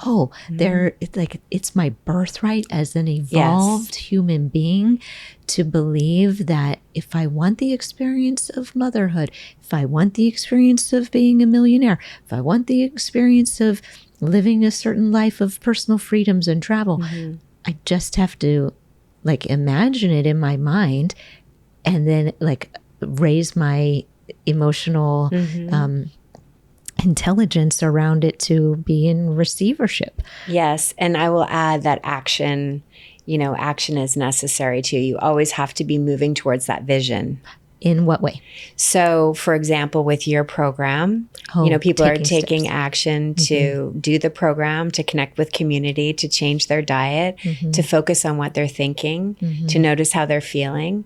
Speaker 1: Oh, it's my birthright as an evolved human being to believe that if I want the experience of motherhood, if I want the experience of being a millionaire, if I want the experience of living a certain life of personal freedoms and travel, I just have to like imagine it in my mind and then like raise my emotional intelligence around it to be in receivership. Yes. And I will add that action is necessary too. You always have to be moving towards that vision. In what way? So, for example, with your program, people are taking action to do the program, to connect with community, to change their diet, to focus on what they're thinking, to notice how they're feeling,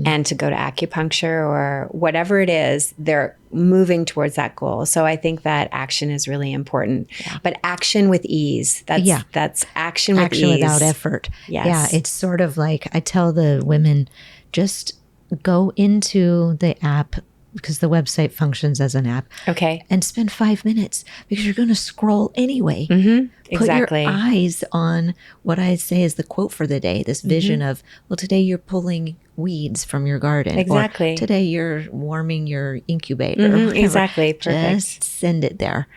Speaker 1: and to go to acupuncture or whatever it is, they're moving towards that goal. So I think that action is really important. Yeah. But action with ease. That's action with ease. Action without effort. Yes. Yeah, it's sort of like I tell the women, just
Speaker 2: go into the app, because the website functions as an app.
Speaker 1: Okay.
Speaker 2: And spend 5 minutes, because you're going to scroll anyway.
Speaker 1: Exactly.
Speaker 2: Put your eyes on what I say is the quote for the day, this vision of, well, today you're pulling weeds from your garden.
Speaker 1: Exactly.
Speaker 2: Or today you're warming your incubator. Or whatever.
Speaker 1: Exactly. Perfect.
Speaker 2: Just send it there.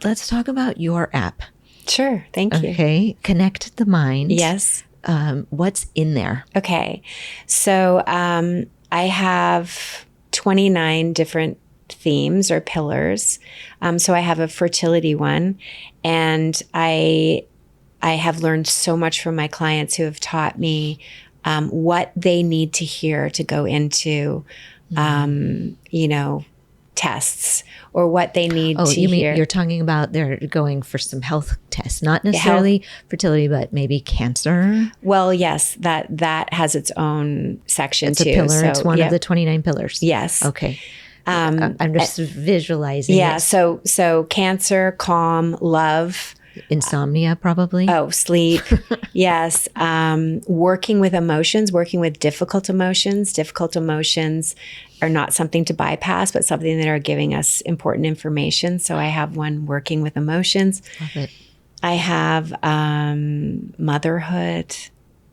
Speaker 2: Let's talk about your app.
Speaker 1: Sure. Thank you.
Speaker 2: Okay. Connect the mind.
Speaker 1: Yes.
Speaker 2: What's in there?
Speaker 1: Okay. So I have 29 different themes or pillars. So I have a fertility one, and I have learned so much from my clients who have taught me what they need to hear to go into, tests, or what they need to
Speaker 2: you mean
Speaker 1: hear.
Speaker 2: You're talking about they're going for some health tests, not necessarily fertility, but maybe cancer?
Speaker 1: Well, yes, that has its own section too.
Speaker 2: It's a pillar.
Speaker 1: So,
Speaker 2: it's one of the 29 pillars.
Speaker 1: Yes.
Speaker 2: Okay. I'm just visualizing
Speaker 1: Yeah.
Speaker 2: it.
Speaker 1: So cancer, calm, love.
Speaker 2: Insomnia, probably.
Speaker 1: Oh, sleep. Yes. Working with emotions, working with difficult emotions. Difficult emotions are not something to bypass, but something that are giving us important information. So I have one, working with emotions.
Speaker 2: Love it.
Speaker 1: I have motherhood,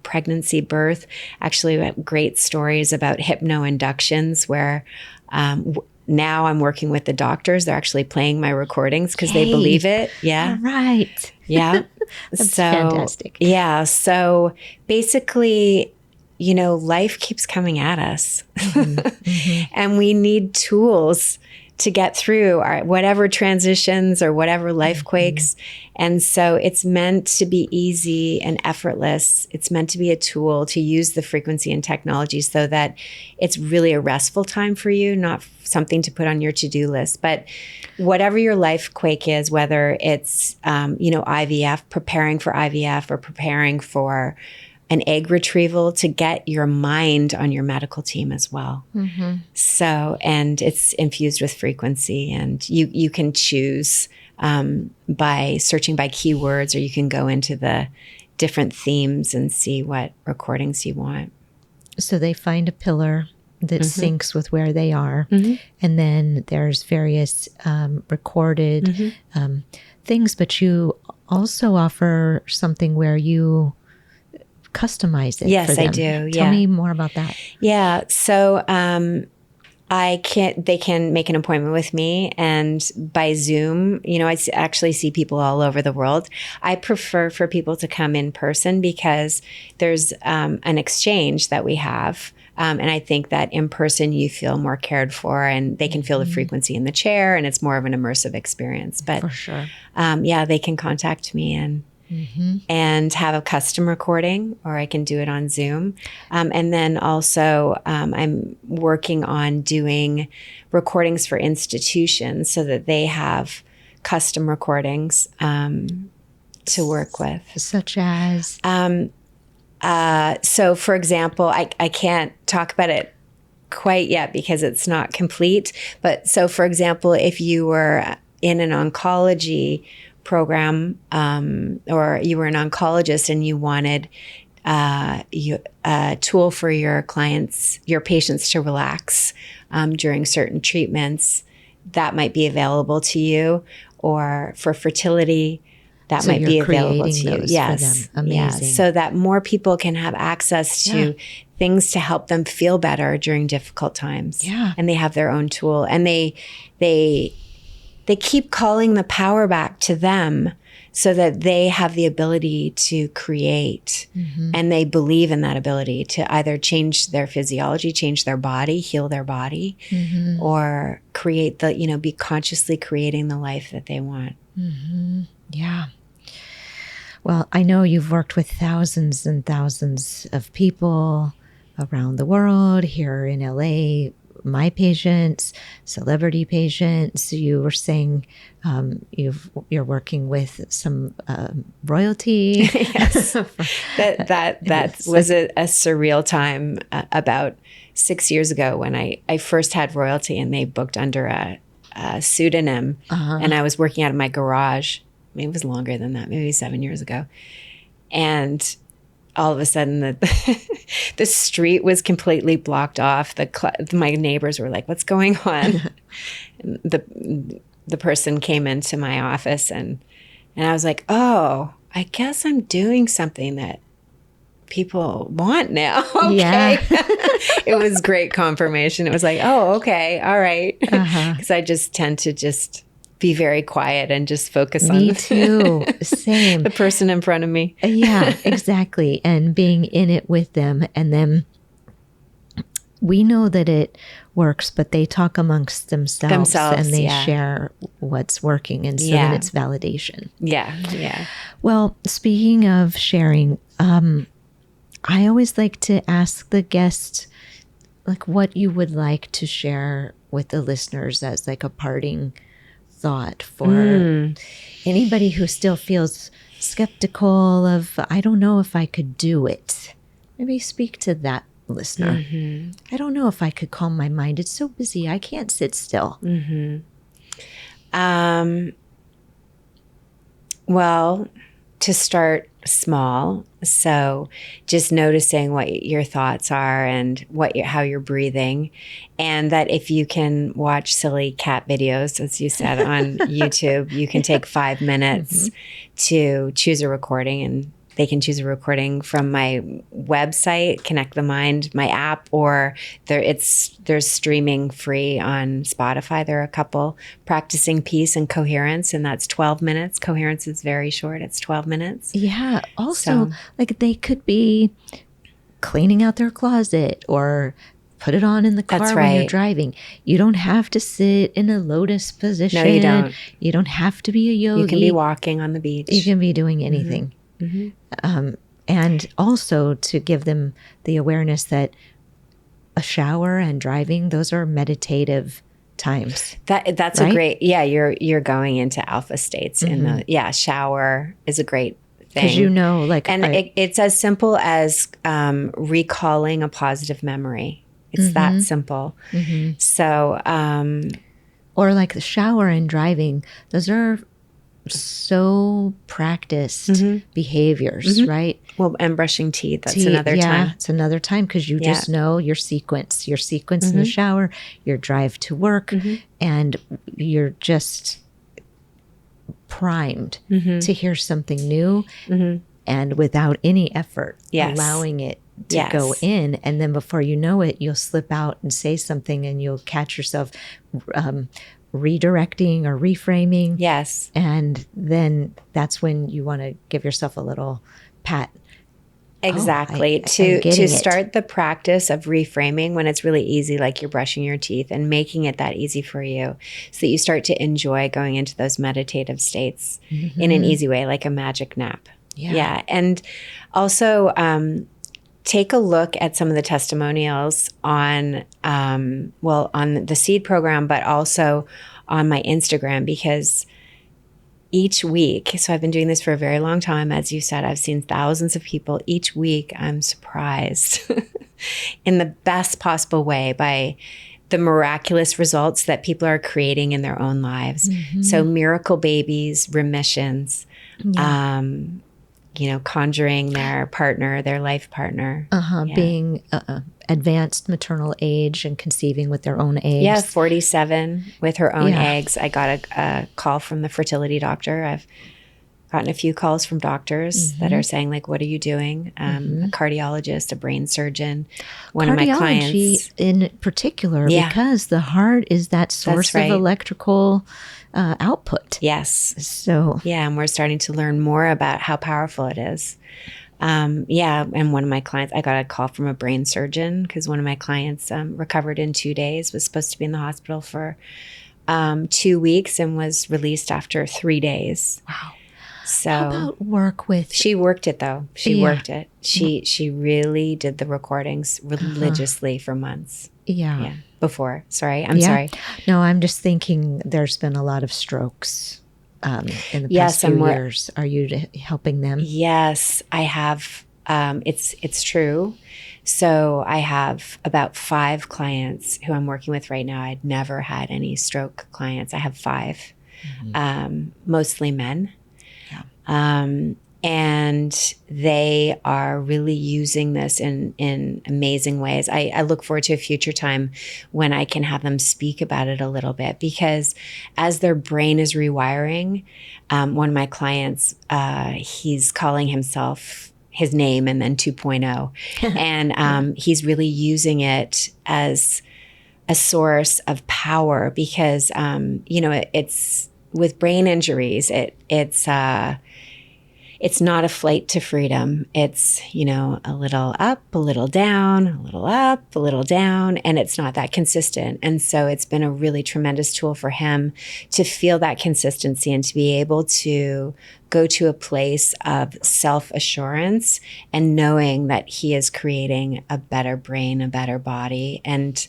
Speaker 1: pregnancy, birth. Actually, we have great stories about hypno-inductions where now I'm working with the doctors. They're actually playing my recordings because they believe it. Yeah.
Speaker 2: All right.
Speaker 1: Yeah.
Speaker 2: That's fantastic.
Speaker 1: Yeah. So basically, life keeps coming at us and we need tools to get through our whatever transitions or whatever life quakes. And so it's meant to be easy and effortless. It's meant to be a tool to use the frequency and technology so that it's really a restful time for you, not something to put on your to-do list. But whatever your life quake is, whether it's, IVF, preparing for IVF, or preparing for an egg retrieval, to get your mind on your medical team as well. So, and it's infused with frequency, and you can choose by searching by keywords, or you can go into the different themes and see what recordings you want.
Speaker 2: So they find a pillar that syncs with where they are. And then there's various recorded things, but you also offer something where you customize it.
Speaker 1: Yes,
Speaker 2: for them.
Speaker 1: I do.
Speaker 2: Tell me more about that.
Speaker 1: Yeah. So they can make an appointment with me, and by Zoom, I actually see people all over the world. I prefer for people to come in person because there's an exchange that we have. And I think that in person you feel more cared for, and they can feel the frequency in the chair, and it's more of an immersive experience. But
Speaker 2: For sure.
Speaker 1: They can contact me and have a custom recording, or I can do it on Zoom. And then also I'm working on doing recordings for institutions so that they have custom recordings to work with.
Speaker 2: Such as?
Speaker 1: So for example, I can't talk about it quite yet because it's not complete. But so for example, if you were in an oncology program, or you were an oncologist and you wanted a tool for your patients to relax during certain treatments, that might be available to you. Or for fertility, that might be available to you. Yes.
Speaker 2: For them. Amazing.
Speaker 1: Yeah. So that more people can have access to things to help them feel better during difficult times.
Speaker 2: Yeah.
Speaker 1: And they have their own tool, and they keep calling the power back to them so that they have the ability to create, and they believe in that ability to either change their physiology, change their body, heal their body, or create be consciously creating the life that they want.
Speaker 2: Yeah. Well, I know you've worked with thousands and thousands of people around the world, here in LA, my patients, celebrity patients. You were saying you're working with some royalty.
Speaker 1: Yes, that was a surreal time about 6 years ago when I first had royalty, and they booked under a pseudonym, and I was working out of my garage. Maybe it was longer than that, maybe 7 years ago, and all of a sudden the street was completely blocked off. My neighbors were like, "What's going on?" And the person came into my office and I was like, "Oh, I guess I'm doing something that people want now." Okay.
Speaker 2: Yeah.
Speaker 1: It was great confirmation. It was like, "Oh, okay. All right." Because I just tend to just be very quiet and just focus on
Speaker 2: Me too. Same.
Speaker 1: the person in front of me.
Speaker 2: Yeah, exactly. And being in it with them. And then we know that it works, but they talk amongst themselves and they share what's working. And so then it's validation.
Speaker 1: Yeah. Yeah.
Speaker 2: Well, speaking of sharing, I always like to ask the guest, like, what you would like to share with the listeners as like a parting thought for anybody who still feels skeptical of, I don't know if I could do it. Maybe speak to that listener. I don't know if I could calm my mind. It's so busy. I can't sit still.
Speaker 1: Well, to start small. So just noticing what your thoughts are and how you're breathing. And that if you can watch silly cat videos, as you said, on YouTube, you can take 5 minutes to choose a recording, and they can choose a recording from my website, Connect the Mind, my app, or there's streaming free on Spotify. There are a couple, Practicing Peace and Coherence, and that's 12 minutes. Coherence is very short. It's 12 minutes.
Speaker 2: Yeah. Also, like they could be cleaning out their closet or put it on in the car when you're driving. You don't have to sit in a lotus position.
Speaker 1: No, you don't.
Speaker 2: You don't have to be a yogi.
Speaker 1: You can be walking on the beach.
Speaker 2: You can be doing anything. And also to give them the awareness that a shower and driving, those are meditative times.
Speaker 1: That's right? A great, you're going into alpha states in the, shower is a great thing.
Speaker 2: Because
Speaker 1: it's as simple as recalling a positive memory. It's that simple. So,
Speaker 2: or like the shower and driving, those are so practiced behaviors, right?
Speaker 1: Well, and brushing teeth, that's another time.
Speaker 2: It's another time because you just know your sequence in the shower, your drive to work, and you're just primed to hear something new and without any effort, allowing it to go in. And then before you know it, you'll slip out and say something and you'll catch yourself redirecting or reframing.
Speaker 1: Yes.
Speaker 2: And then that's when you want to give yourself a little pat.
Speaker 1: Exactly. To start the practice of reframing when it's really easy, like you're brushing your teeth, and making it that easy for you so that you start to enjoy going into those meditative states in an easy way, like a magic nap. Yeah. And also, take a look at some of the testimonials on the Seed program, but also on my Instagram, because each week, so I've been doing this for a very long time. As you said, I've seen thousands of people. Each week, I'm surprised in the best possible way by the miraculous results that people are creating in their own lives. So miracle babies, remissions, conjuring their partner, their life partner.
Speaker 2: Being advanced maternal age and conceiving with their own eggs.
Speaker 1: Yeah, 47 with her own eggs. I got a call from the fertility doctor. I've gotten a few calls from doctors that are saying, like, what are you doing? A cardiologist, a brain surgeon, one of my clients.
Speaker 2: In particular, because the heart is that source of electrical output.
Speaker 1: Yes.
Speaker 2: So
Speaker 1: and we're starting to learn more about how powerful it is. And one of my clients, I got a call from a brain surgeon because one of my clients recovered in 2 days, was supposed to be in the hospital for 2 weeks and was released after 3 days.
Speaker 2: Wow.
Speaker 1: So
Speaker 2: how about work with?
Speaker 1: She worked it though. She worked it. She really did the recordings religiously for months.
Speaker 2: Yeah.
Speaker 1: Before. Sorry. I'm sorry.
Speaker 2: No, I'm just thinking there's been a lot of strokes in the past few years. Are you helping them?
Speaker 1: Yes, I have. It's true. So I have about 5 clients who I'm working with right now. I'd never had any stroke clients. I have 5, mostly men. And they are really using this in amazing ways. I look forward to a future time when I can have them speak about it a little bit, because as their brain is rewiring, one of my clients, he's calling himself his name and then 2.0. And he's really using it as a source of power because, it's with brain injuries, it's not a flight to freedom. It's, a little up, a little down, a little up, a little down, and it's not that consistent. And so it's been a really tremendous tool for him to feel that consistency and to be able to go to a place of self-assurance and knowing that he is creating a better brain, a better body. And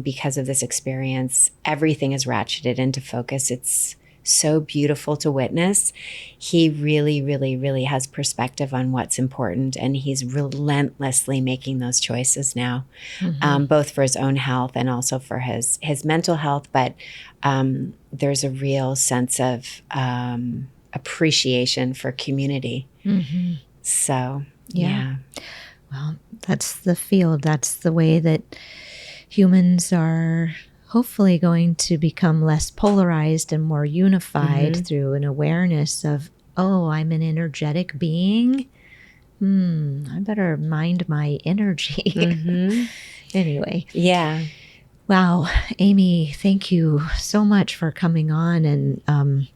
Speaker 1: because of this experience, everything is ratcheted into focus. It's so beautiful to witness. He really, really, really has perspective on what's important, and he's relentlessly making those choices now, both for his own health and also for his mental health. But there's a real sense of appreciation for community. So, yeah.
Speaker 2: Well, that's the field. That's the way that humans are hopefully going to become less polarized and more unified through an awareness of, oh, I'm an energetic being. I better mind my energy. Anyway.
Speaker 1: Yeah.
Speaker 2: Wow. Amy, thank you so much for coming on and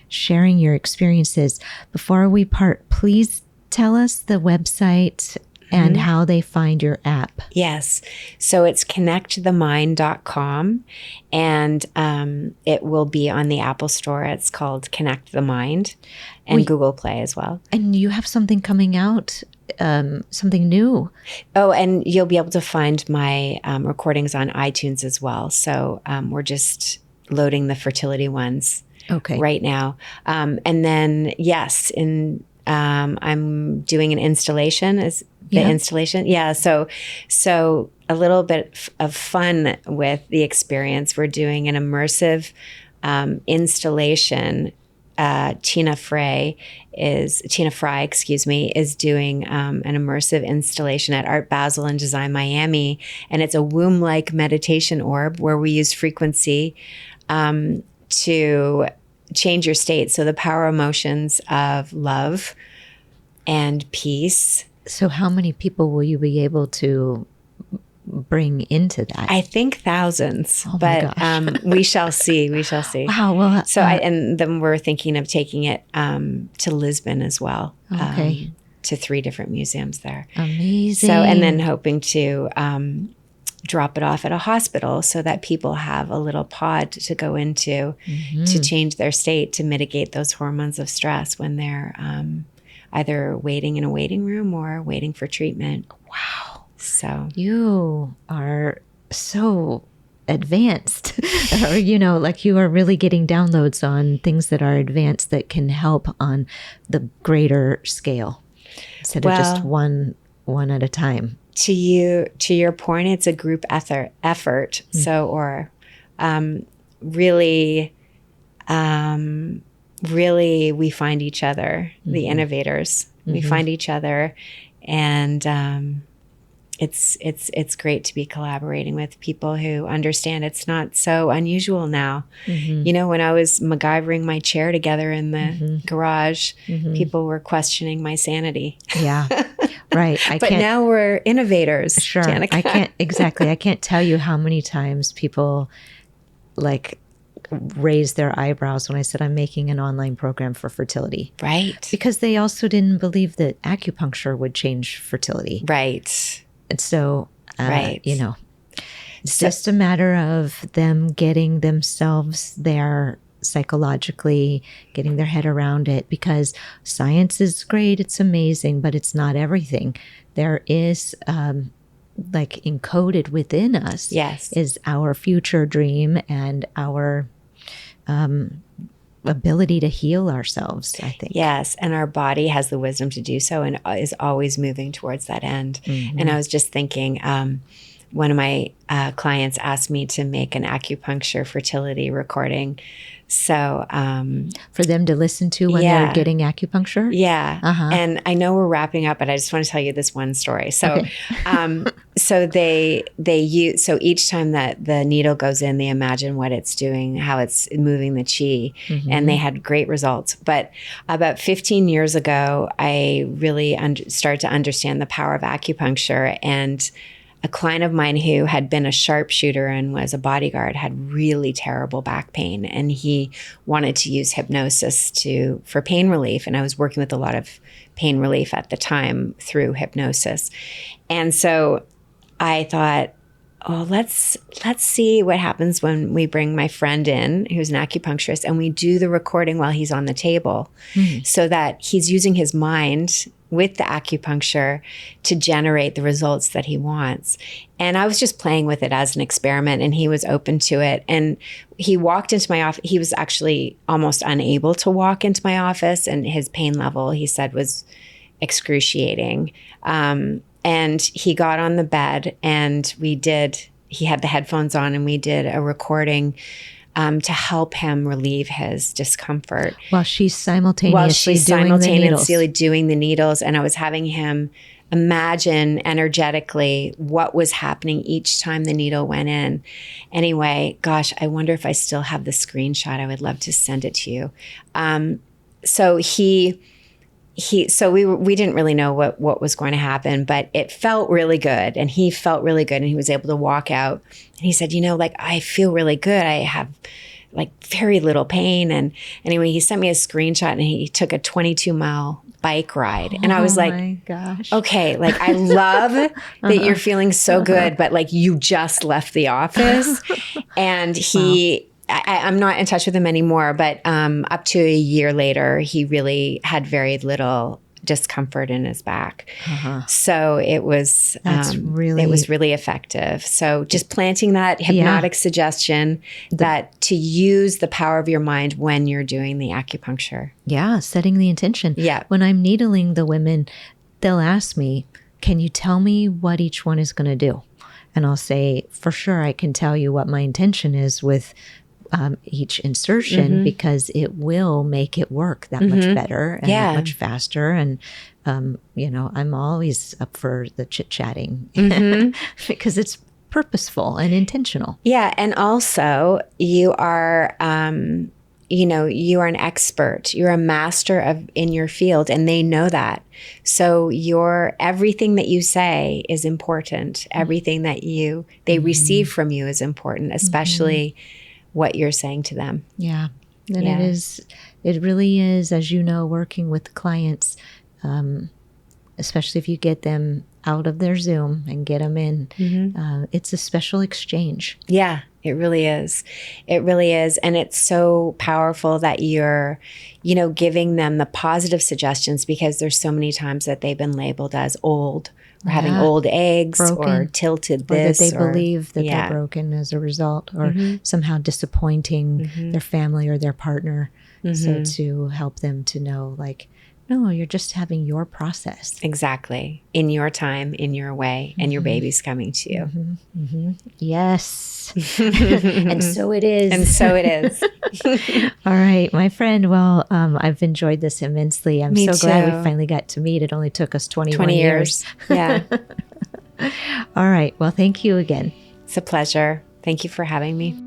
Speaker 2: sharing your experiences. Before we part, please tell us the website and how they find your app.
Speaker 1: Yes. So it's connectthemind.com, and it will be on the Apple Store. It's called Connect the Mind, and Google Play as well.
Speaker 2: And you have something coming out, something new.
Speaker 1: Oh, and you'll be able to find my recordings on iTunes as well. So we're just loading the fertility ones right now. And then, yes, I'm doing an installation installation. Yeah. So a little bit of fun with the experience. We're doing an immersive installation. Tina Fry is doing an immersive installation at Art Basel and Design Miami. And it's a womb-like meditation orb where we use frequency to change your state. So the power emotions of love and peace.
Speaker 2: So how many people will you be able to bring into that?
Speaker 1: I think thousands, but we shall see. We shall see.
Speaker 2: Wow. Well,
Speaker 1: so and then we're thinking of taking it to Lisbon as well. To 3 different museums there.
Speaker 2: Amazing.
Speaker 1: So, and then hoping to drop it off at a hospital so that people have a little pod to go into to change their state, to mitigate those hormones of stress when they're either waiting in a waiting room or waiting for treatment.
Speaker 2: Wow.
Speaker 1: So
Speaker 2: you are so advanced, or, like you are really getting downloads on things that are advanced that can help on the greater scale instead of just one at a time.
Speaker 1: To your point, it's a group effort. So, or really, we find each other, the innovators. We find each other, and it's great to be collaborating with people who understand it's not so unusual now. When I was MacGyvering my chair together in the garage, people were questioning my sanity.
Speaker 2: Yeah. Right.
Speaker 1: But now we're innovators.
Speaker 2: Sure.
Speaker 1: Danica.
Speaker 2: I can't tell you how many times people raised their eyebrows when I said I'm making an online program for fertility.
Speaker 1: Right.
Speaker 2: Because they also didn't believe that acupuncture would change fertility.
Speaker 1: Right.
Speaker 2: And so, it's just a matter of them getting themselves there psychologically, getting their head around it, because science is great, it's amazing, but it's not everything. There is encoded within us is our future dream and our ability to heal ourselves, I think.
Speaker 1: Yes, and our body has the wisdom to do so and is always moving towards that end. And I was just thinking, one of my clients asked me to make an acupuncture fertility recording So,
Speaker 2: for them to listen to when they're getting acupuncture?
Speaker 1: Yeah. And I know we're wrapping up, but I just want to tell you this one story. So, so they use, so each time that the needle goes in, they imagine what it's doing, how it's moving the chi, and they had great results. But about 15 years ago, I really started to understand the power of acupuncture, and a client of mine who had been a sharpshooter and was a bodyguard had really terrible back pain, and he wanted to use hypnosis for pain relief. And I was working with a lot of pain relief at the time through hypnosis. And so I thought, oh, let's see what happens when we bring my friend in, who's an acupuncturist, and we do the recording while he's on the table, so that he's using his mind with the acupuncture to generate the results that he wants. And I was just playing with it as an experiment, and he was open to it. And he walked into my office. He was actually almost unable to walk into my office, and his pain level, he said, was excruciating. And he got on the bed, and he had the headphones on, and we did a recording to help him relieve his discomfort.
Speaker 2: While she's simultaneously
Speaker 1: doing the needles. And I was having him imagine energetically what was happening each time the needle went in. Anyway, gosh, I wonder if I still have the screenshot. I would love to send it to you. So we didn't really know what was going to happen, but it felt really good, and he felt really good, and he was able to walk out, and he said, I feel really good. I have very little pain. And anyway, he sent me a screenshot, and he took a 22-mile bike ride. And I was like,
Speaker 2: my gosh.
Speaker 1: Okay, I love that you're feeling so good, but you just left the office. And I'm not in touch with him anymore, but up to a year later, he really had very little discomfort in his back. So it was really effective. So just planting that hypnotic suggestion that to use the power of your mind when you're doing the acupuncture.
Speaker 2: Yeah, setting the intention.
Speaker 1: Yeah.
Speaker 2: When I'm needling the women, they'll ask me, can you tell me what each one is going to do? And I'll say, for sure, I can tell you what my intention is with each insertion, because it will make it work that much better and that much faster. And, I'm always up for the chit-chatting because it's purposeful and intentional.
Speaker 1: Yeah. And also you are, you are an expert. You're a master in your field, and they know that. So everything that you say is important. Everything that they receive from you is important, especially what you're saying to them.
Speaker 2: Yeah. And it really is, as you know, working with clients, especially if you get them out of their Zoom and get them in, it's a special exchange.
Speaker 1: Yeah, it really is. It really is. And it's so powerful that you're, giving them the positive suggestions, because there's so many times that they've been labeled as old, or having old eggs, broken, or tilted this.
Speaker 2: Or that they believe that they're broken as a result, or somehow disappointing their family or their partner. So to help them to know, no, you're just having your process.
Speaker 1: Exactly. In your time, in your way, and your baby's coming to you.
Speaker 2: Yes. And so it is.
Speaker 1: And so it is.
Speaker 2: All right, my friend. Well, I've enjoyed this immensely. I'm so glad we finally got to meet. It only took us 20 years.
Speaker 1: Yeah.
Speaker 2: All right. Well, thank you again.
Speaker 1: It's a pleasure. Thank you for having me.